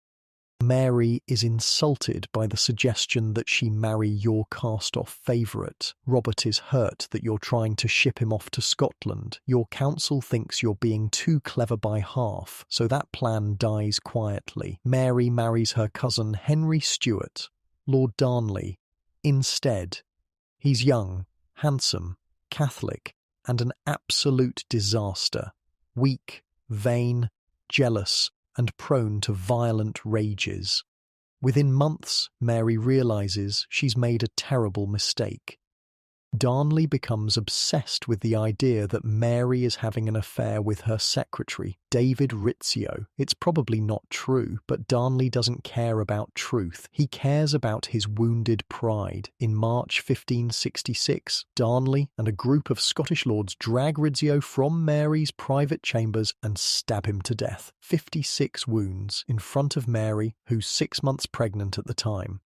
Mary is insulted by the suggestion that she marry your cast-off favourite. Robert is hurt that you're trying to ship him off to Scotland. Your council thinks you're being too clever by half, so that plan dies quietly. Mary marries her cousin Henry Stuart, Lord Darnley, instead. He's young, handsome, Catholic, and an absolute disaster. Weak, vain, jealous, and prone to violent rages. Within months, Mary realises she's made a terrible mistake. Darnley becomes obsessed with the idea that Mary is having an affair with her secretary, David Rizzio. It's probably not true, but Darnley doesn't care about truth. He cares about his wounded pride. In March 1566, Darnley and a group of Scottish lords drag Rizzio from Mary's private chambers and stab him to death. 56 wounds in front of Mary, who's 6 months pregnant at the time.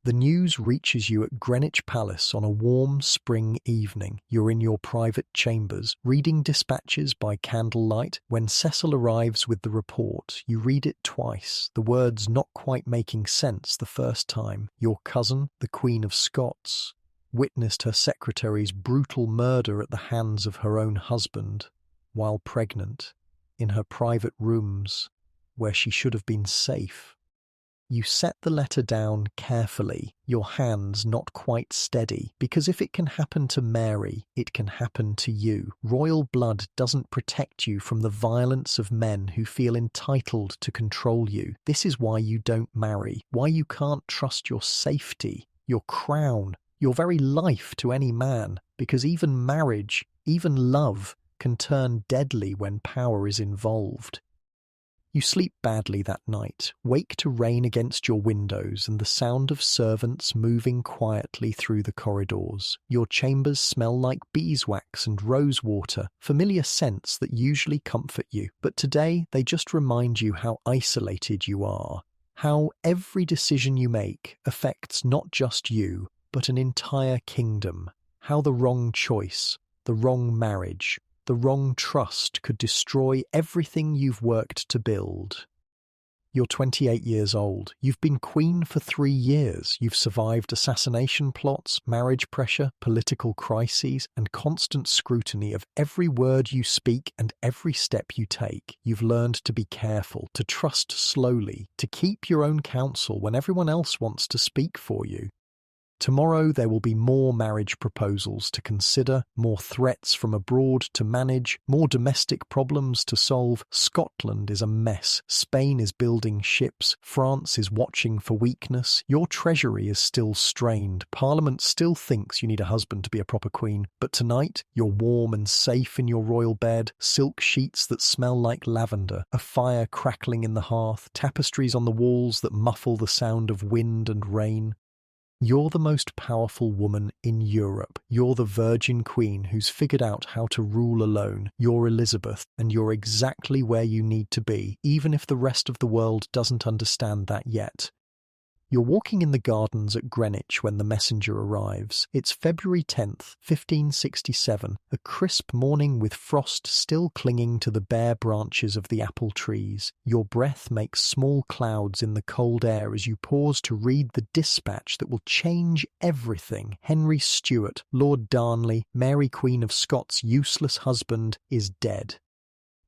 The news reaches you at Greenwich Palace on a warm spring evening. You're in your private chambers, reading dispatches by candlelight. When Cecil arrives with the report, you read it twice, the words not quite making sense the first time. Your cousin, the Queen of Scots, witnessed her secretary's brutal murder at the hands of her own husband, while pregnant, in her private rooms, where she should have been safe. You set the letter down carefully, your hands not quite steady, because if it can happen to Mary, it can happen to you. Royal blood doesn't protect you from the violence of men who feel entitled to control you. This is why you don't marry, why you can't trust your safety, your crown, your very life to any man, because even marriage, even love, can turn deadly when power is involved. You sleep badly that night, wake to rain against your windows and the sound of servants moving quietly through the corridors. Your chambers smell like beeswax and rosewater, familiar scents that usually comfort you, but today they just remind you how isolated you are, how every decision you make affects not just you, but an entire kingdom, how the wrong choice, the wrong marriage, the wrong trust could destroy everything you've worked to build. You're 28 years old. You've been queen for 3 years. You've survived assassination plots, marriage pressure, political crises, and constant scrutiny of every word you speak and every step you take. You've learned to be careful, to trust slowly, to keep your own counsel when everyone else wants to speak for you. Tomorrow there will be more marriage proposals to consider, more threats from abroad to manage, more domestic problems to solve. Scotland is a mess. Spain is building ships. France is watching for weakness. Your treasury is still strained. Parliament still thinks you need a husband to be a proper queen. But tonight, you're warm and safe in your royal bed, silk sheets that smell like lavender, a fire crackling in the hearth, tapestries on the walls that muffle the sound of wind and rain. You're the most powerful woman in Europe. You're the Virgin Queen who's figured out how to rule alone. You're Elizabeth, and you're exactly where you need to be, even if the rest of the world doesn't understand that yet. You're walking in the gardens at Greenwich when the messenger arrives. It's February 10th, 1567, a crisp morning with frost still clinging to the bare branches of the apple trees. Your breath makes small clouds in the cold air as you pause to read the dispatch that will change everything. Henry Stuart, Lord Darnley, Mary Queen of Scots' useless husband, is dead.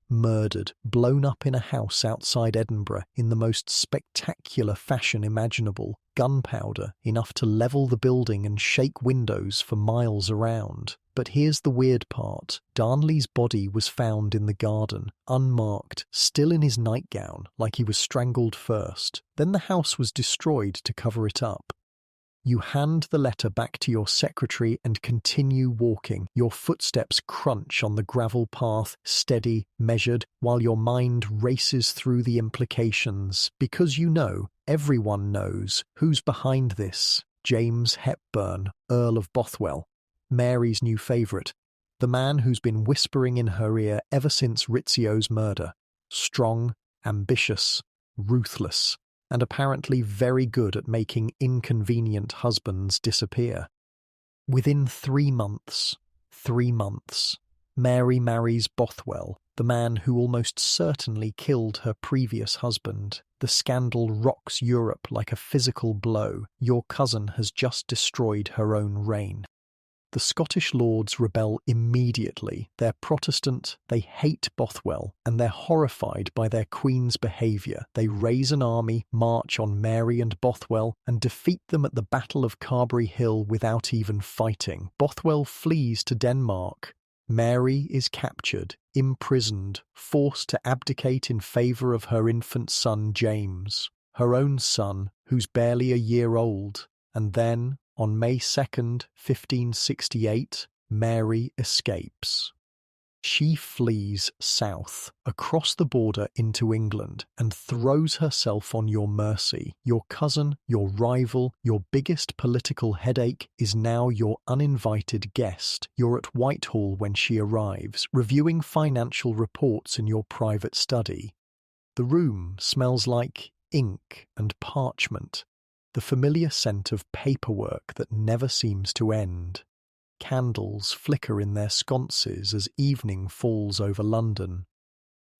Murdered, blown up in a house outside Edinburgh in the most spectacular fashion imaginable, gunpowder enough to level the building and shake windows for miles around. But here's the weird part. Darnley's body was found in the garden, unmarked, still in his nightgown, like he was strangled first. Then the house was destroyed to cover it up. You hand the letter back to your secretary and continue walking. Your footsteps crunch on the gravel path, steady, measured, while your mind races through the implications. Because you know, everyone knows, who's behind this. James Hepburn, Earl of Bothwell, Mary's new favourite, the man who's been whispering in her ear ever since Rizzio's murder. Strong, ambitious, ruthless, and apparently very good at making inconvenient husbands disappear. Within 3 months, Mary marries Bothwell, the man who almost certainly killed her previous husband. The scandal rocks Europe like a physical blow. Your cousin has just destroyed her own reign. The Scottish lords rebel immediately. They're Protestant, they hate Bothwell, and they're horrified by their queen's behaviour. They raise an army, march on Mary and Bothwell, and defeat them at the Battle of Carberry Hill without even fighting. Bothwell flees to Denmark. Mary is captured, imprisoned, forced to abdicate in favour of her infant son James, her own son, who's barely a year old. And then, on May 2nd, 1568, Mary escapes. She flees south, across the border into England, and throws herself on your mercy. Your cousin, your rival, your biggest political headache is now your uninvited guest. You're at Whitehall when she arrives, reviewing financial reports in your private study. The room smells like ink and parchment. the familiar scent of paperwork that never seems to end. Candles flicker in their sconces as evening falls over London.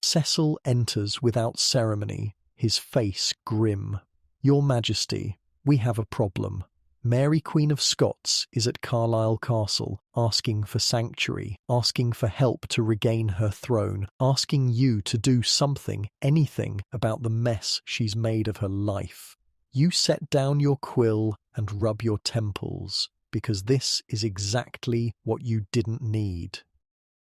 Cecil enters without ceremony, his face grim. "Your Majesty, we have a problem. Mary Queen of Scots is at Carlisle Castle, asking for sanctuary, asking for help to regain her throne, asking you to do something, anything, about the mess she's made of her life. You set down your quill and rub your temples, because this is exactly what you didn't need.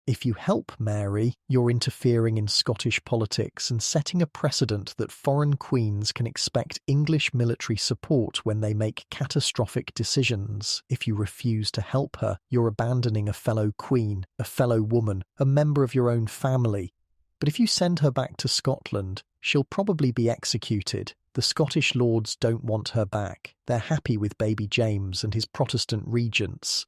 If you help Mary, you're interfering in Scottish politics and setting a precedent that foreign queens can expect English military support when they make catastrophic decisions. If you refuse to help her, you're abandoning a fellow queen, a fellow woman, a member of your own family. But if you send her back to Scotland, she'll probably be executed. The Scottish lords don't want her back. They're happy with baby James and his Protestant regents.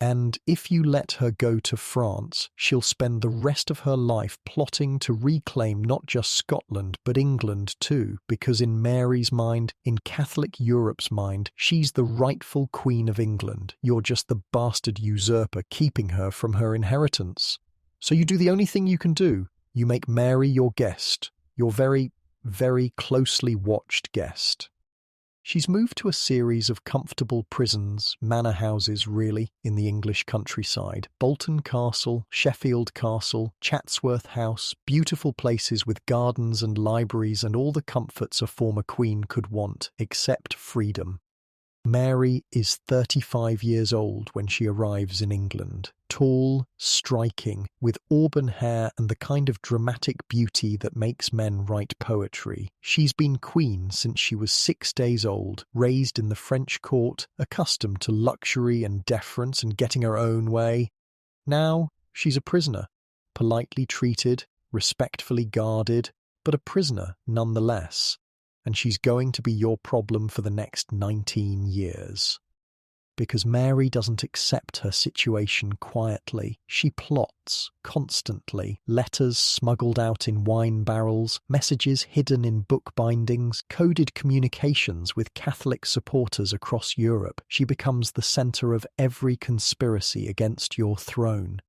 And if you let her go to France, she'll spend the rest of her life plotting to reclaim not just Scotland, but England too, because in Mary's mind, in Catholic Europe's mind, she's the rightful Queen of England. You're just the bastard usurper keeping her from her inheritance. So you do the only thing you can do. You make Mary your guest, your very, very closely watched guest. She's moved to a series of comfortable prisons, manor houses really, in the English countryside. Bolton Castle, Sheffield Castle, Chatsworth House, beautiful places with gardens and libraries and all the comforts a former queen could want, except freedom. Mary is 35 years old when she arrives in England. Tall, striking, with auburn hair and the kind of dramatic beauty that makes men write poetry. She's been queen since she was 6 days old, raised in the French court, accustomed to luxury and deference and getting her own way. Now she's a prisoner, politely treated, respectfully guarded, but a prisoner nonetheless. And she's going to be your problem for the next 19 years. Because Mary doesn't accept her situation quietly. She plots, constantly. Letters smuggled out in wine barrels, messages hidden in book bindings, coded communications with Catholic supporters across Europe. She becomes the centre of every conspiracy against your throne.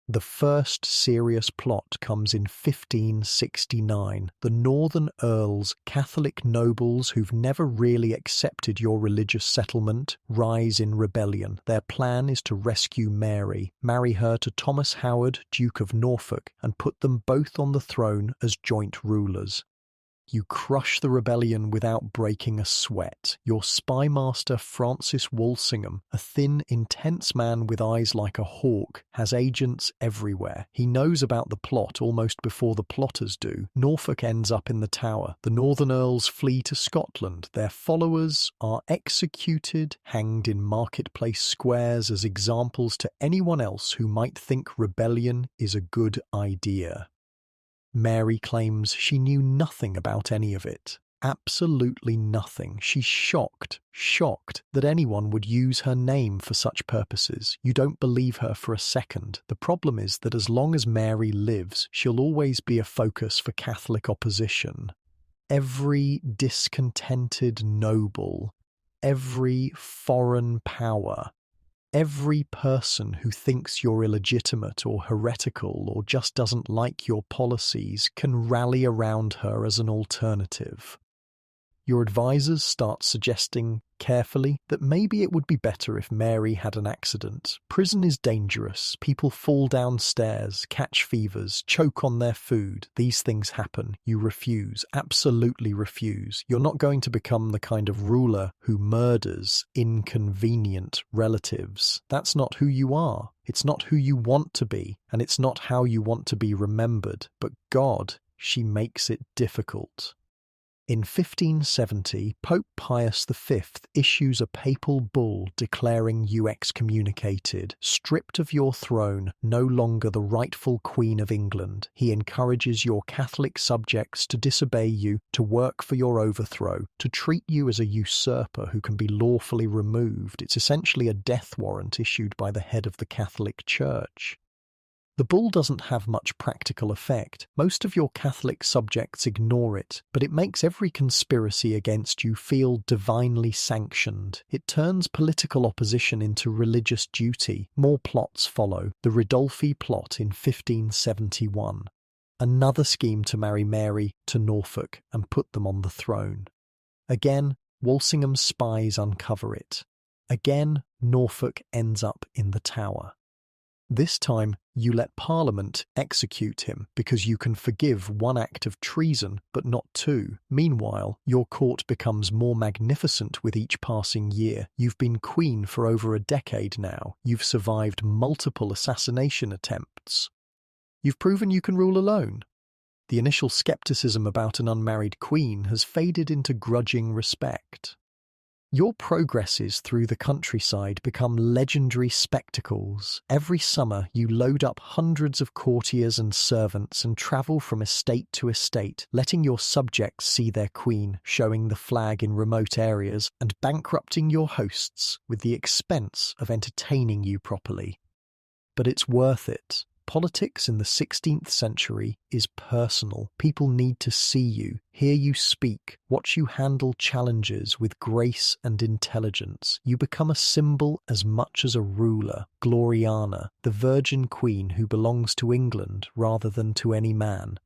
The first serious plot comes in 1569. The Northern Earls, Catholic nobles who've never really accepted your religious settlement, rise in rebellion. Their plan is to rescue Mary, marry her to Thomas Howard, Duke of Norfolk, and put them both on the throne as joint rulers. You crush the rebellion without breaking a sweat. Your spy master Francis Walsingham, a thin, intense man with eyes like a hawk, has agents everywhere. He knows about the plot almost before the plotters do. Norfolk ends up in the Tower. The Northern Earls flee to Scotland. Their followers are executed, hanged in marketplace squares as examples to anyone else who might think rebellion is a good idea. Mary claims she knew nothing about any of it. Absolutely nothing. She's shocked that anyone would use her name for such purposes. You don't believe her for a second. The problem is that as long as Mary lives, she'll always be a focus for Catholic opposition. Every discontented noble, every foreign power, every person who thinks you're illegitimate or heretical or just doesn't like your policies can rally around her as an alternative. Your advisors start suggesting, carefully, that maybe it would be better if Mary had an accident. Prison is dangerous. People fall down stairs, catch fevers, choke on their food. These things happen. You refuse. Absolutely refuse. You're not going to become the kind of ruler who murders inconvenient relatives. That's not who you are. It's not who you want to be, and it's not how you want to be remembered. But God, she makes it difficult. In 1570, Pope Pius V issues a papal bull declaring you excommunicated, stripped of your throne, no longer the rightful Queen of England. He encourages your Catholic subjects to disobey you, to work for your overthrow, to treat you as a usurper who can be lawfully removed. It's essentially a death warrant issued by the head of the Catholic Church. The bull doesn't have much practical effect. Most of your Catholic subjects ignore it, but it makes every conspiracy against you feel divinely sanctioned. It turns political opposition into religious duty. More plots follow. The Ridolfi plot in 1571. Another scheme to marry Mary to Norfolk and put them on the throne. Again, Walsingham's spies uncover it. Again, Norfolk ends up in the Tower. This time, you let Parliament execute him because you can forgive one act of treason, but not two. Meanwhile, your court becomes more magnificent with each passing year. You've been queen for over a decade now. You've survived multiple assassination attempts. You've proven you can rule alone. The initial skepticism about an unmarried queen has faded into grudging respect. Your progresses through the countryside become legendary spectacles. Every summer you load up hundreds of courtiers and servants and travel from estate to estate, letting your subjects see their queen, showing the flag in remote areas, and bankrupting your hosts with the expense of entertaining you properly. But it's worth it. Politics in the 16th century is personal. People need to see you, hear you speak, watch you handle challenges with grace and intelligence. You become a symbol as much as a ruler. Gloriana, the Virgin Queen who belongs to England rather than to any man.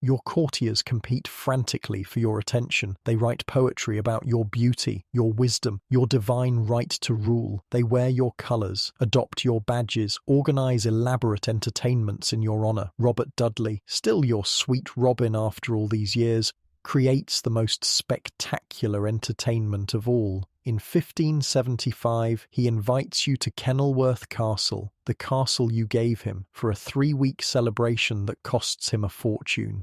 Your courtiers compete frantically for your attention. They write poetry about your beauty, your wisdom, your divine right to rule. They wear your colours, adopt your badges, organise elaborate entertainments in your honour. Robert Dudley, still your sweet Robin after all these years, creates the most spectacular entertainment of all. In 1575, he invites you to Kenilworth Castle, the castle you gave him, for a 3-week celebration that costs him a fortune.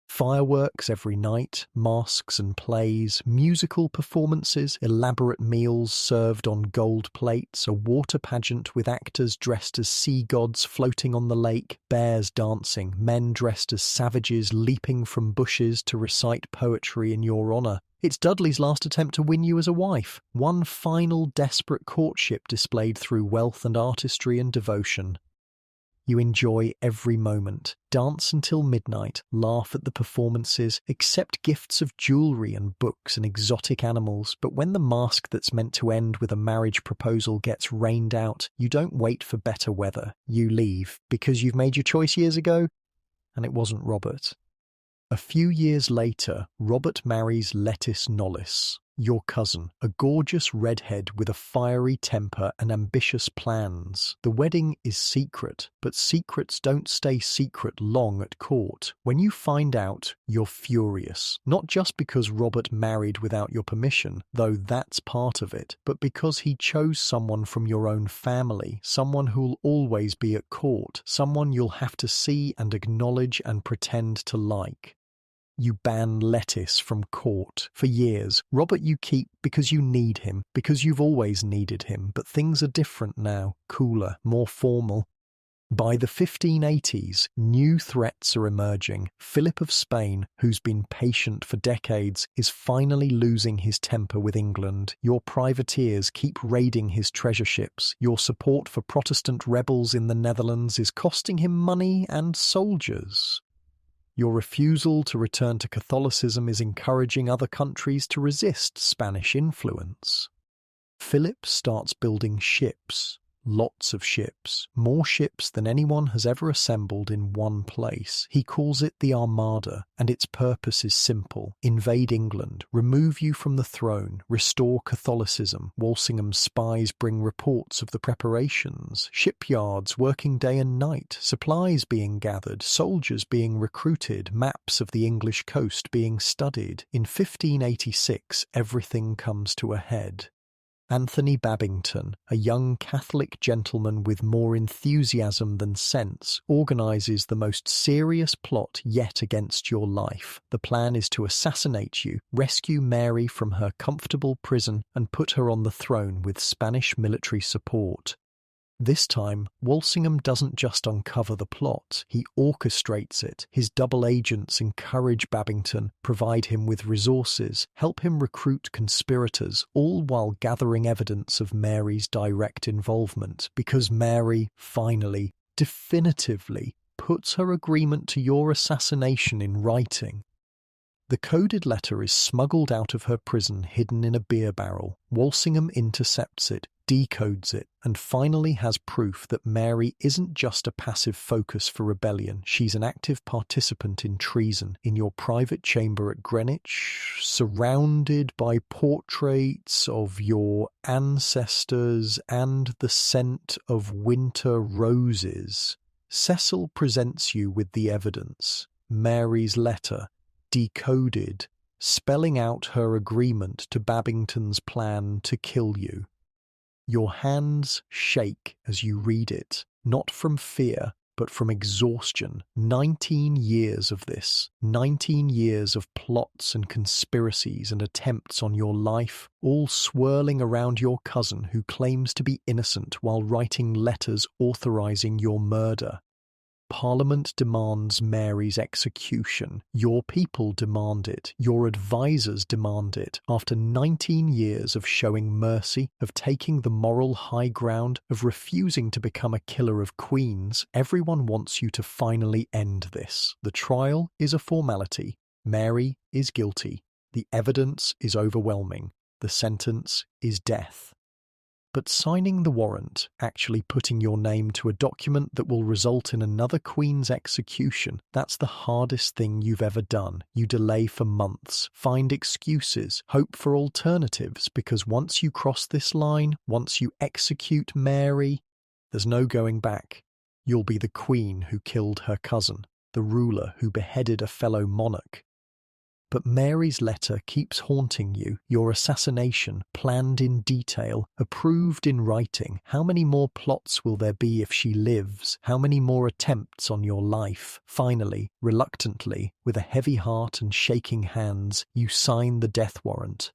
Fireworks every night, masks and plays, musical performances, elaborate meals served on gold plates, a water pageant with actors dressed as sea gods floating on the lake, bears dancing, men dressed as savages leaping from bushes to recite poetry in your honour. It's Dudley's last attempt to win you as a wife. One final desperate courtship displayed through wealth and artistry and devotion. You enjoy every moment, dance until midnight, laugh at the performances, accept gifts of jewellery and books and exotic animals, but when the mask that's meant to end with a marriage proposal gets rained out, you don't wait for better weather. You leave, because you've made your choice years ago, and it wasn't Robert. A few years later, Robert marries Lettice Knollys, your cousin, a gorgeous redhead with a fiery temper and ambitious plans. The wedding is secret, but secrets don't stay secret long at court. When you find out, you're furious. Not just because Robert married without your permission, though that's part of it, but because he chose someone from your own family, someone who'll always be at court, someone you'll have to see and acknowledge and pretend to like. You ban Lettice from court. For years, Robert you keep because you need him, because you've always needed him, but things are different now, cooler, more formal. By the 1580s, new threats are emerging. Philip of Spain, who's been patient for decades, is finally losing his temper with England. Your privateers keep raiding his treasure ships. Your support for Protestant rebels in the Netherlands is costing him money and soldiers. Your refusal to return to Catholicism is encouraging other countries to resist Spanish influence. Philip starts building ships, lots of ships, more ships than anyone has ever assembled in one place. He calls it the Armada, and its purpose is simple: invade England, remove you from the throne, restore Catholicism. Walsingham's spies bring reports of the preparations, shipyards working day and night, supplies being gathered, soldiers being recruited, maps of the English coast being studied. In 1586, everything comes to a head. Anthony Babington, a young Catholic gentleman with more enthusiasm than sense, organises the most serious plot yet against your life. The plan is to assassinate you, rescue Mary from her comfortable prison, and put her on the throne with Spanish military support. This time, Walsingham doesn't just uncover the plot, he orchestrates it. His double agents encourage Babington, provide him with resources, help him recruit conspirators, all while gathering evidence of Mary's direct involvement, because Mary, finally, definitively puts her agreement to your assassination in writing. The coded letter is smuggled out of her prison hidden in a beer barrel. Walsingham intercepts it, decodes it, and finally has proof that Mary isn't just a passive focus for rebellion. She's an active participant in treason. In your private chamber at Greenwich, surrounded by portraits of your ancestors and the scent of winter roses, Cecil presents you with the evidence. Mary's letter, decoded, spelling out her agreement to Babington's plan to kill you. Your hands shake as you read it, not from fear, but from exhaustion. 19 years of this, 19 years of plots and conspiracies and attempts on your life, all swirling around your cousin who claims to be innocent while writing letters authorizing your murder. Parliament demands Mary's execution. Your people demand it. Your advisors demand it. After 19 years of showing mercy, of taking the moral high ground, of refusing to become a killer of queens, everyone wants you to finally end this. The trial is a formality. Mary is guilty. The evidence is overwhelming. The sentence is death. But signing the warrant, actually putting your name to a document that will result in another queen's execution, that's the hardest thing you've ever done. You delay for months, find excuses, hope for alternatives, because once you cross this line, once you execute Mary, there's no going back. You'll be the queen who killed her cousin, the ruler who beheaded a fellow monarch. But Mary's letter keeps haunting you, your assassination, planned in detail, approved in writing. How many more plots will there be if she lives? How many more attempts on your life? Finally, reluctantly, with a heavy heart and shaking hands, you sign the death warrant.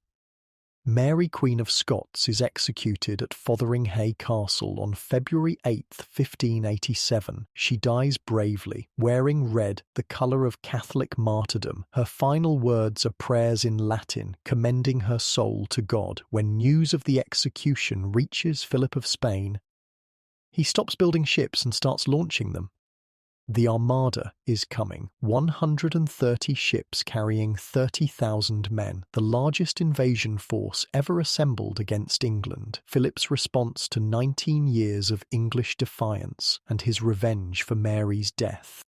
Mary Queen of Scots is executed at Fotheringhay Castle on February 8, 1587. She dies bravely, wearing red, the colour of Catholic martyrdom. Her final words are prayers in Latin, commending her soul to God. When news of the execution reaches Philip of Spain, he stops building ships and starts launching them. The Armada is coming, 130 ships carrying 30,000 men, the largest invasion force ever assembled against England. Philip's response to 19 years of English defiance and his revenge for Mary's death.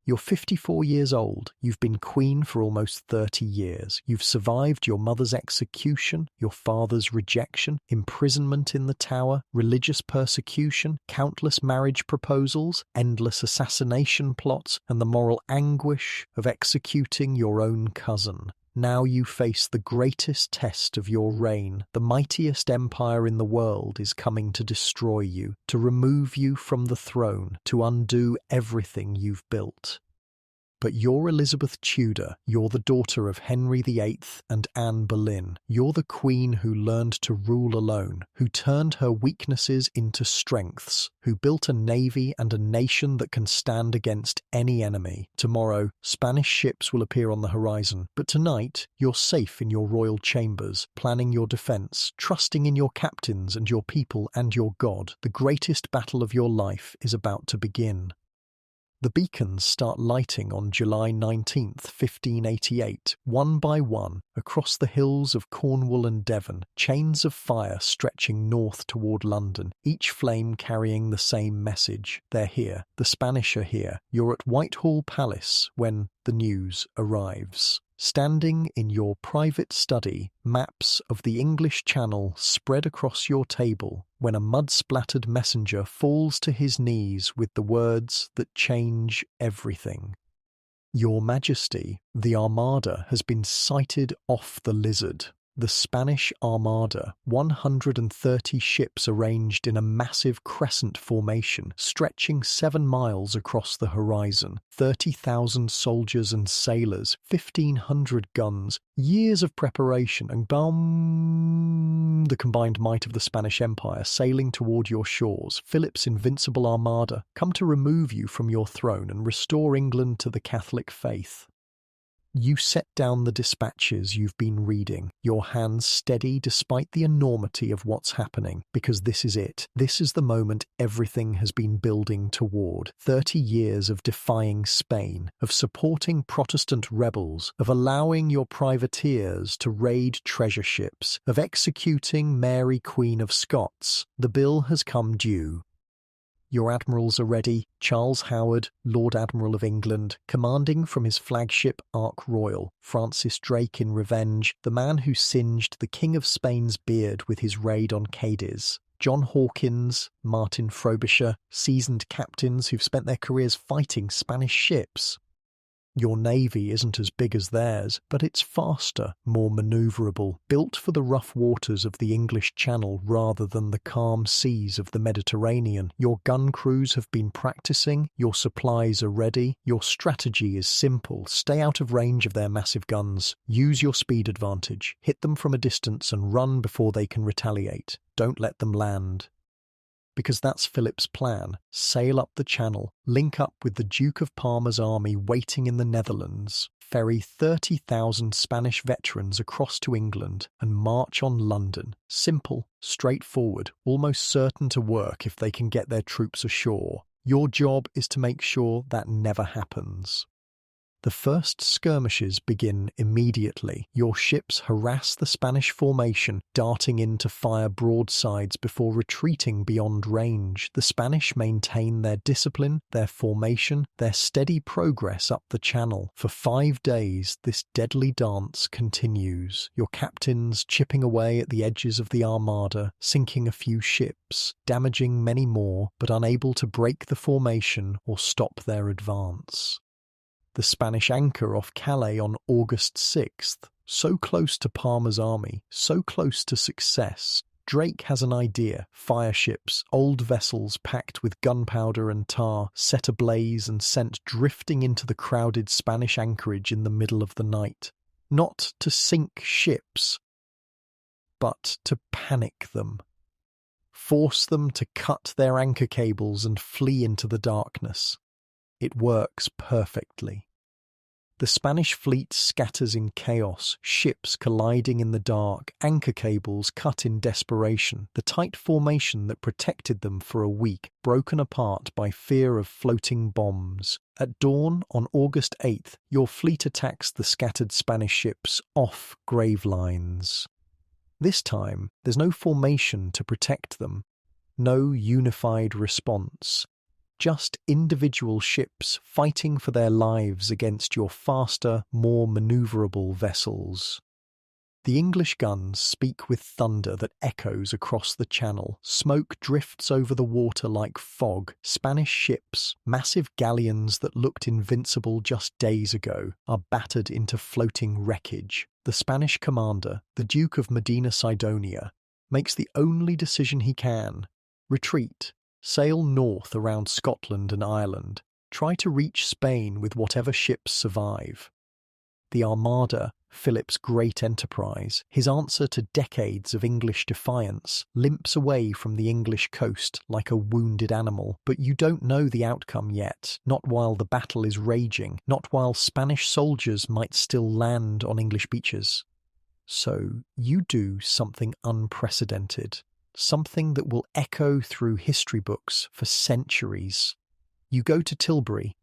You're 54 years old. You've been queen for almost 30 years. You've survived your mother's execution, your father's rejection, imprisonment in the Tower, religious persecution, countless marriage proposals, endless assassination plots, and the moral anguish of executing your own cousin. Now you face the greatest test of your reign. The mightiest empire in the world is coming to destroy you, to remove you from the throne, to undo everything you've built. But you're Elizabeth Tudor, you're the daughter of Henry VIII and Anne Boleyn. You're the queen who learned to rule alone, who turned her weaknesses into strengths, who built a navy and a nation that can stand against any enemy. Tomorrow, Spanish ships will appear on the horizon, but tonight, you're safe in your royal chambers, planning your defense, trusting in your captains and your people and your God. The greatest battle of your life is about to begin. The beacons start lighting on July 19th, 1588, one by one, across the hills of Cornwall and Devon, chains of fire stretching north toward London, each flame carrying the same message. They're here. The Spanish are here. You're at Whitehall Palace when the news arrives. Standing in your private study, maps of the English Channel spread across your table when a mud-splattered messenger falls to his knees with the words that change everything. Your Majesty, the Armada has been sighted off the Lizard. The Spanish Armada, 130 ships arranged in a massive crescent formation, stretching 7 miles across the horizon, 30,000 soldiers and sailors, 1,500 guns, years of preparation, and the combined might of the Spanish Empire sailing toward your shores. Philip's invincible armada, come to remove you from your throne and restore England to the Catholic faith. You set down the dispatches you've been reading, your hands steady despite the enormity of what's happening, because this is it. This is the moment everything has been building toward. 30 years of defying Spain, of supporting Protestant rebels, of allowing your privateers to raid treasure ships, of executing Mary Queen of Scots. The bill has come due. Your admirals are ready. Charles Howard, Lord Admiral of England, commanding from his flagship Ark Royal, Francis Drake in revenge, the man who singed the King of Spain's beard with his raid on Cadiz. John Hawkins, Martin Frobisher, seasoned captains who've spent their careers fighting Spanish ships. Your navy isn't as big as theirs, but it's faster, more manoeuvrable, built for the rough waters of the English Channel rather than the calm seas of the Mediterranean. Your gun crews have been practicing, your supplies are ready, your strategy is simple. Stay out of range of their massive guns. Use your speed advantage. Hit them from a distance and run before they can retaliate. Don't let them land. Because that's Philip's plan. Sail up the Channel, link up with the Duke of Parma's army waiting in the Netherlands, ferry 30,000 Spanish veterans across to England, and march on London. Simple, straightforward, almost certain to work if they can get their troops ashore. Your job is to make sure that never happens. The first skirmishes begin immediately. Your ships harass the Spanish formation, darting in to fire broadsides before retreating beyond range. The Spanish maintain their discipline, their formation, their steady progress up the Channel. For 5 days, this deadly dance continues. Your captains chipping away at the edges of the Armada, sinking a few ships, damaging many more, but unable to break the formation or stop their advance. The Spanish anchor off Calais on August 6th, so close to Parma's army, so close to success. Drake has an idea. Fireships, old vessels packed with gunpowder and tar, set ablaze and sent drifting into the crowded Spanish anchorage in the middle of the night. Not to sink ships, but to panic them. Force them to cut their anchor cables and flee into the darkness. It works perfectly. The Spanish fleet scatters in chaos, ships colliding in the dark, anchor cables cut in desperation, the tight formation that protected them for a week, broken apart by fear of floating bombs. At dawn on August 8th, your fleet attacks the scattered Spanish ships off Gravelines. This time, there's no formation to protect them, no unified response. Just individual ships fighting for their lives against your faster, more manoeuvrable vessels. The English guns speak with thunder that echoes across the Channel. Smoke drifts over the water like fog. Spanish ships, massive galleons that looked invincible just days ago, are battered into floating wreckage. The Spanish commander, the Duke of Medina Sidonia, makes the only decision he can: retreat. Sail north around Scotland and Ireland. Try to reach Spain with whatever ships survive. The Armada, Philip's great enterprise, his answer to decades of English defiance, limps away from the English coast like a wounded animal. But you don't know the outcome yet, not while the battle is raging, not while Spanish soldiers might still land on English beaches. So you do something unprecedented. Something that will echo through history books for centuries. You go to Tilbury,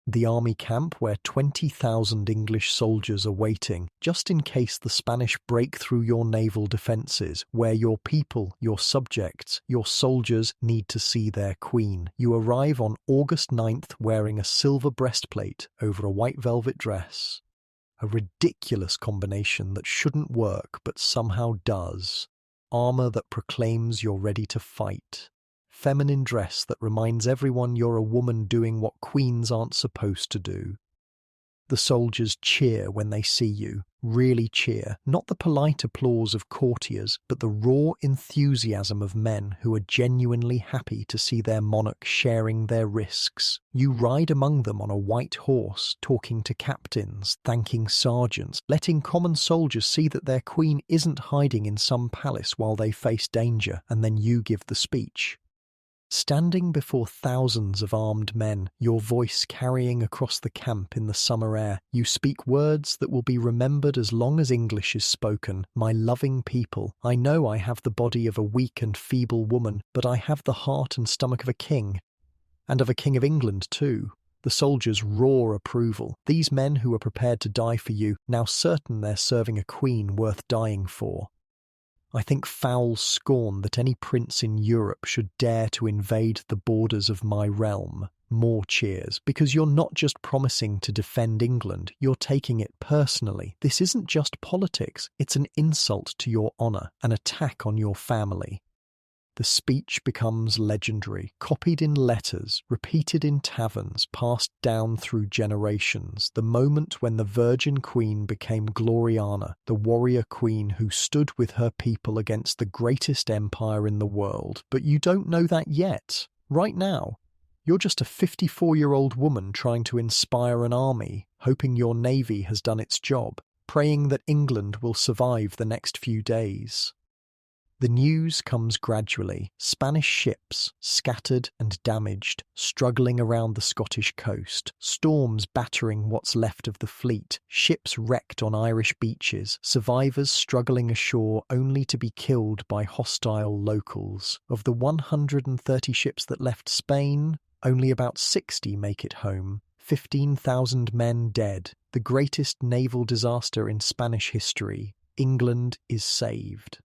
the army camp where 20,000 English soldiers are waiting, just in case the Spanish break through your naval defences, where your people, your subjects, your soldiers need to see their queen. You arrive on August 9th wearing a silver breastplate over a white velvet dress. A ridiculous combination that shouldn't work but somehow does. Armour that proclaims you're ready to fight. Feminine dress that reminds everyone you're a woman doing what queens aren't supposed to do. The soldiers cheer when they see you, really cheer, not the polite applause of courtiers, but the raw enthusiasm of men who are genuinely happy to see their monarch sharing their risks. You ride among them on a white horse, talking to captains, thanking sergeants, letting common soldiers see that their queen isn't hiding in some palace while they face danger, and then you give the speech. Standing before thousands of armed men, your voice carrying across the camp in the summer air, you speak words that will be remembered as long as English is spoken. My loving people, I know I have the body of a weak and feeble woman, but I have the heart and stomach of a king. And of a king of England too. The soldiers roar approval. These men who are prepared to die for you, now certain they're serving a queen worth dying for. I think foul scorn that any prince in Europe should dare to invade the borders of my realm. More cheers, because you're not just promising to defend England, you're taking it personally. This isn't just politics, it's an insult to your honour, an attack on your family. The speech becomes legendary, copied in letters, repeated in taverns, passed down through generations. The moment when the Virgin Queen became Gloriana, the warrior queen who stood with her people against the greatest empire in the world. But you don't know that yet. Right now, you're just a 54-year-old woman trying to inspire an army, hoping your navy has done its job, praying that England will survive the next few days. The news comes gradually. Spanish ships, scattered and damaged, struggling around the Scottish coast, storms battering what's left of the fleet, ships wrecked on Irish beaches, survivors struggling ashore only to be killed by hostile locals. Of the 130 ships that left Spain, only about 60 make it home. 15,000 men dead. The greatest naval disaster in Spanish history. England is saved.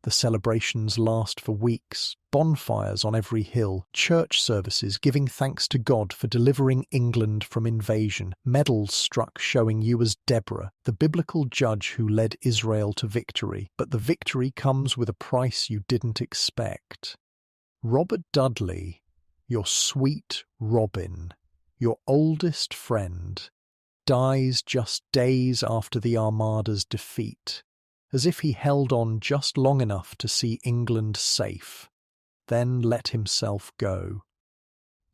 The celebrations last for weeks, bonfires on every hill, church services giving thanks to God for delivering England from invasion, medals struck showing you as Deborah, the biblical judge who led Israel to victory. But the victory comes with a price you didn't expect. Robert Dudley, your sweet Robin, your oldest friend, dies just days after the Armada's defeat, as if he held on just long enough to see England safe, then let himself go.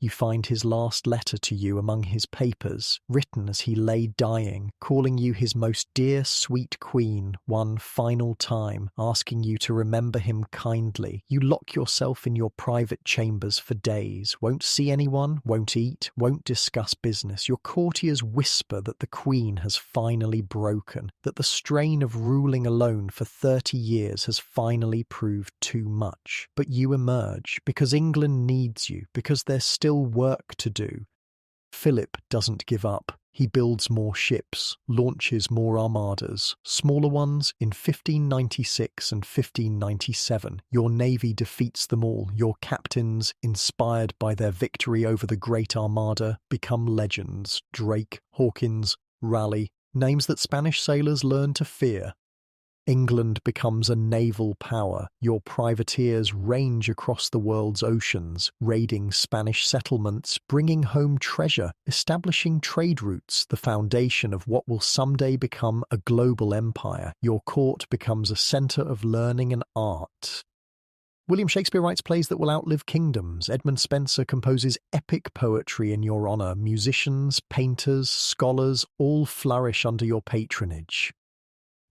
You find his last letter to you among his papers, written as he lay dying, calling you his most dear, sweet queen one final time, asking you to remember him kindly. You lock yourself in your private chambers for days, won't see anyone, won't eat, won't discuss business. Your courtiers whisper that the queen has finally broken, that the strain of ruling alone for 30 years has finally proved too much. But you emerge, because England needs you, because there's still work to do. Philip doesn't give up. He builds more ships, launches more armadas, smaller ones in 1596 and 1597. Your navy defeats them all. Your captains, inspired by their victory over the Great Armada, become legends. Drake, Hawkins, Raleigh, names that Spanish sailors learn to fear. England becomes a naval power. Your privateers range across the world's oceans, raiding Spanish settlements, bringing home treasure, establishing trade routes, the foundation of what will someday become a global empire. Your court becomes a centre of learning and art. William Shakespeare writes plays that will outlive kingdoms. Edmund Spenser composes epic poetry in your honour. Musicians, painters, scholars, all flourish under your patronage.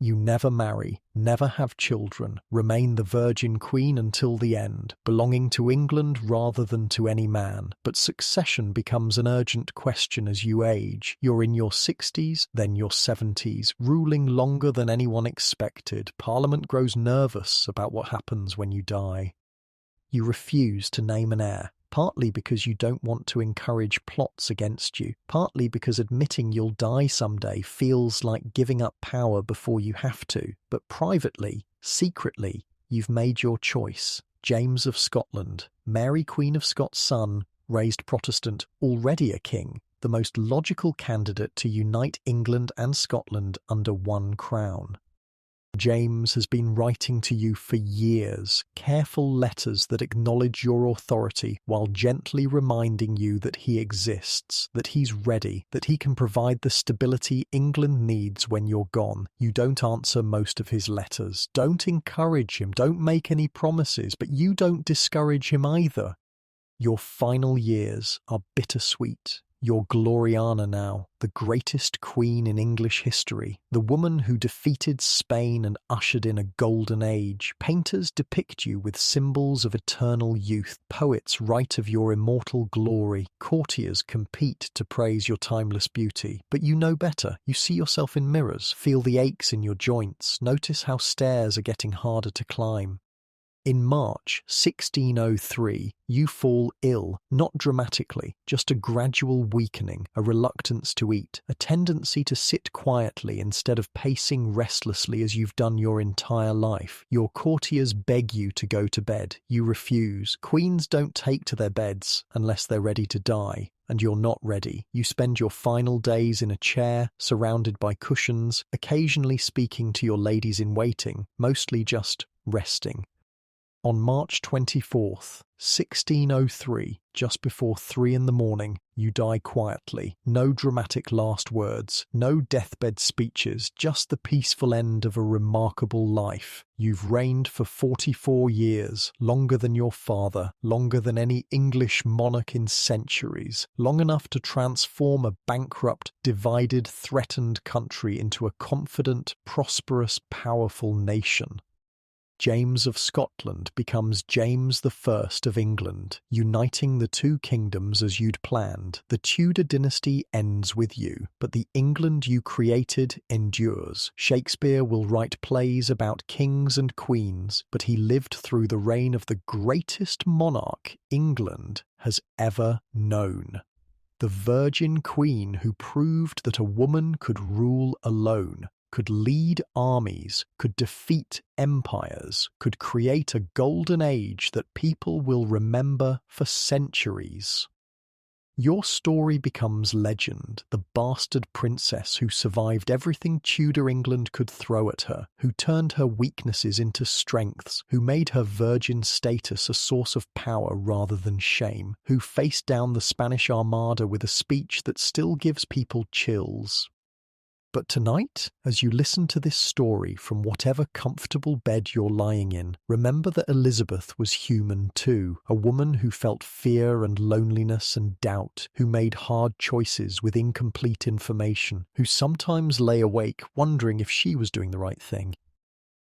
You never marry, never have children, remain the Virgin Queen until the end, belonging to England rather than to any man. But succession becomes an urgent question as you age. You're in your 60s, then your 70s, ruling longer than anyone expected. Parliament grows nervous about what happens when you die. You refuse to name an heir. Partly because you don't want to encourage plots against you, partly because admitting you'll die someday feels like giving up power before you have to. But privately, secretly, you've made your choice. James of Scotland, Mary Queen of Scots' son, raised Protestant, already a king, the most logical candidate to unite England and Scotland under one crown. James has been writing to you for years, careful letters that acknowledge your authority while gently reminding you that he exists, that he's ready, that he can provide the stability England needs when you're gone. You don't answer most of his letters. Don't encourage him, don't make any promises, but you don't discourage him either. Your final years are bittersweet. You're Gloriana now, the greatest queen in English history, the woman who defeated Spain and ushered in a golden age. Painters depict you with symbols of eternal youth. Poets write of your immortal glory. Courtiers compete to praise your timeless beauty. But you know better. You see yourself in mirrors, feel the aches in your joints, notice how stairs are getting harder to climb. In March 1603, you fall ill, not dramatically, just a gradual weakening, a reluctance to eat, a tendency to sit quietly instead of pacing restlessly as you've done your entire life. Your courtiers beg you to go to bed. You refuse. Queens don't take to their beds unless they're ready to die. And you're not ready. You spend your final days in a chair, surrounded by cushions, occasionally speaking to your ladies-in-waiting, mostly just resting. On March 24th, 1603, just before 3 a.m, you die quietly. No dramatic last words, no deathbed speeches, just the peaceful end of a remarkable life. You've reigned for 44 years, longer than your father, longer than any English monarch in centuries, long enough to transform a bankrupt, divided, threatened country into a confident, prosperous, powerful nation. James of Scotland becomes James I of England, uniting the two kingdoms as you'd planned. The Tudor dynasty ends with you, but the England you created endures. Shakespeare will write plays about kings and queens, but he lived through the reign of the greatest monarch England has ever known. The Virgin Queen who proved that a woman could rule alone, could lead armies, could defeat empires, could create a golden age that people will remember for centuries. Your story becomes legend, the bastard princess who survived everything Tudor England could throw at her, who turned her weaknesses into strengths, who made her virgin status a source of power rather than shame, who faced down the Spanish Armada with a speech that still gives people chills. But tonight, as you listen to this story from whatever comfortable bed you're lying in, remember that Elizabeth was human too, a woman who felt fear and loneliness and doubt, who made hard choices with incomplete information, who sometimes lay awake wondering if she was doing the right thing.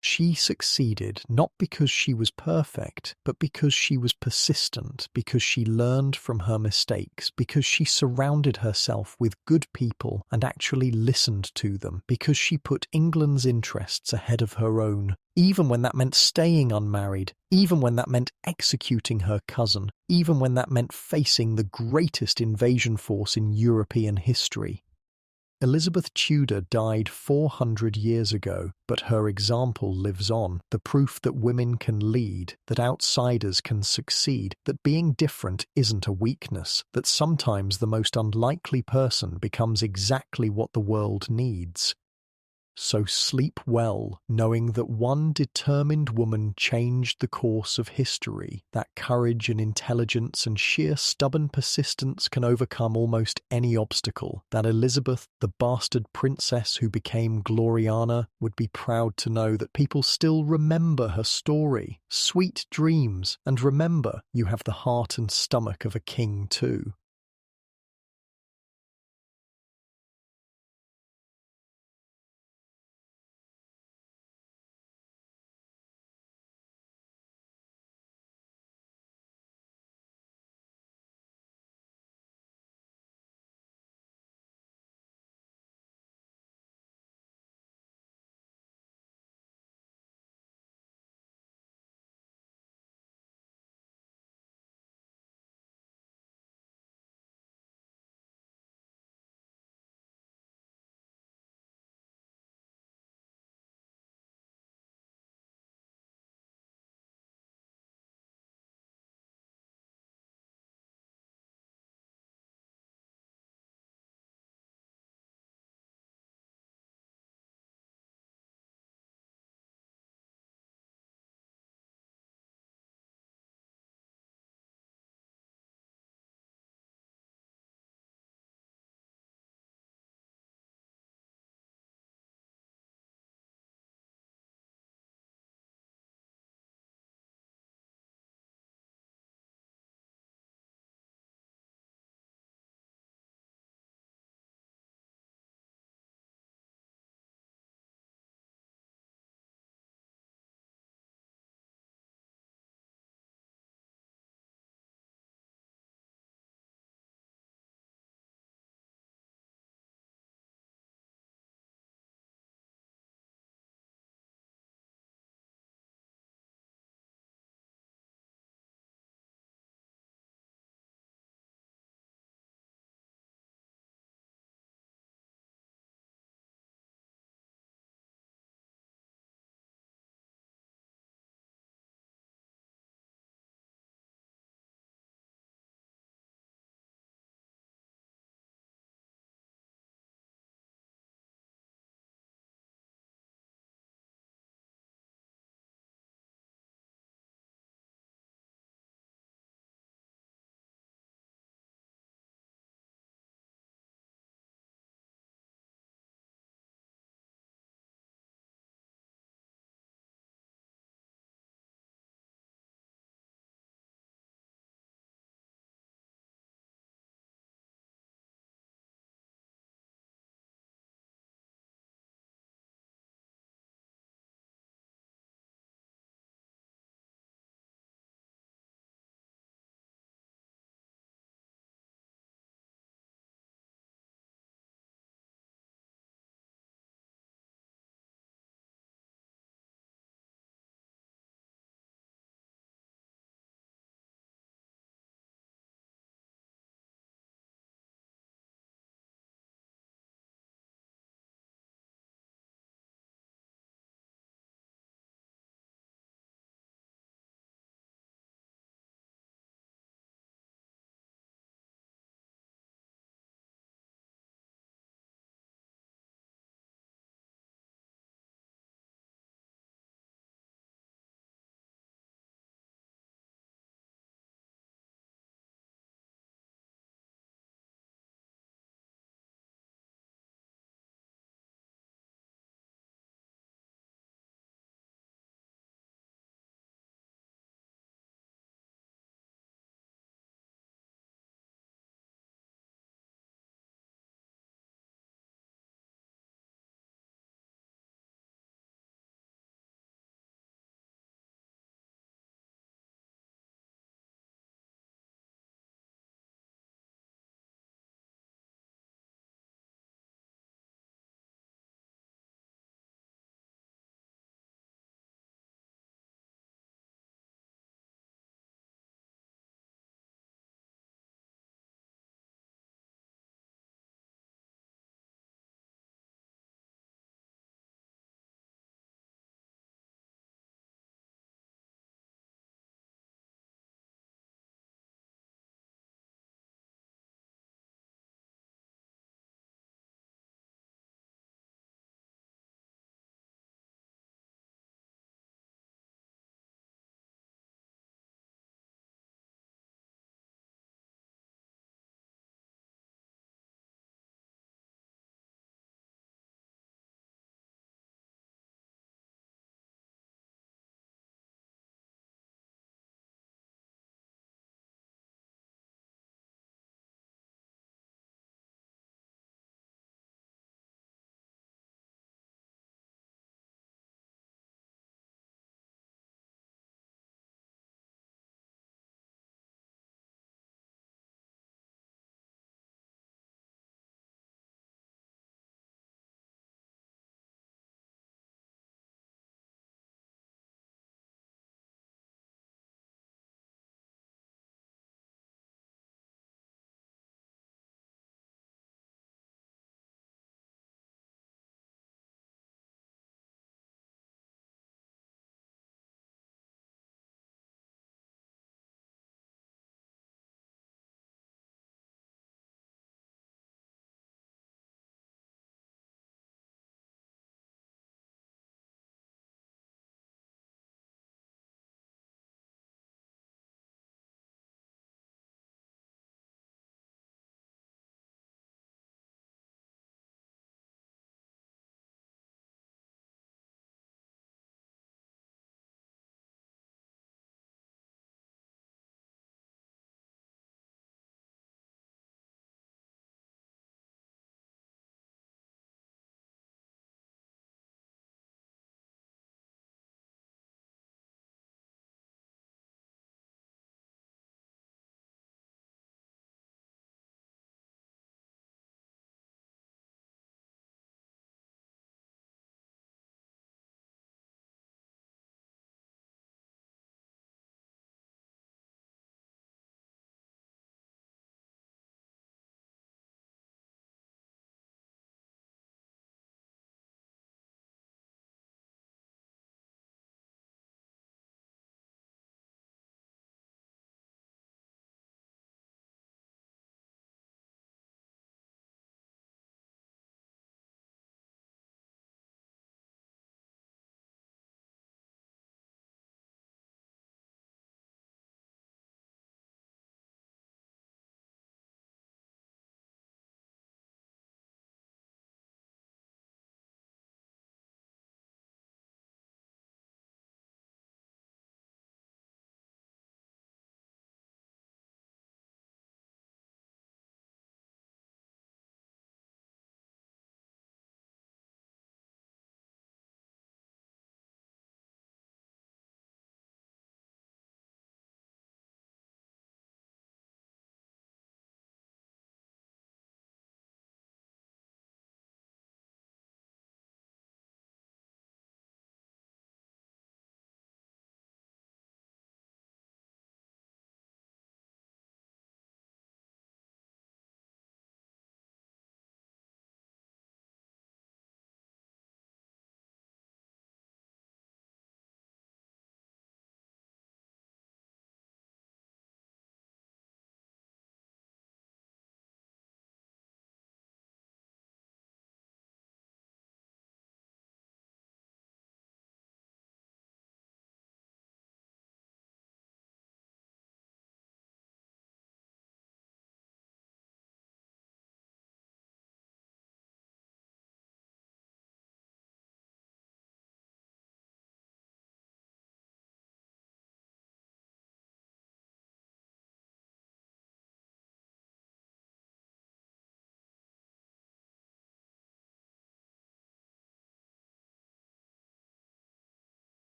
She succeeded not because she was perfect, but because she was persistent, because she learned from her mistakes, because she surrounded herself with good people and actually listened to them, because she put England's interests ahead of her own, even when that meant staying unmarried, even when that meant executing her cousin, even when that meant facing the greatest invasion force in European history. Elizabeth Tudor died 400 years ago, but her example lives on, the proof that women can lead, that outsiders can succeed, that being different isn't a weakness, that sometimes the most unlikely person becomes exactly what the world needs. So sleep well, knowing that one determined woman changed the course of history, that courage and intelligence and sheer stubborn persistence can overcome almost any obstacle, that Elizabeth, the bastard princess who became Gloriana, would be proud to know that people still remember her story. Sweet dreams, and remember, you have the heart and stomach of a king too.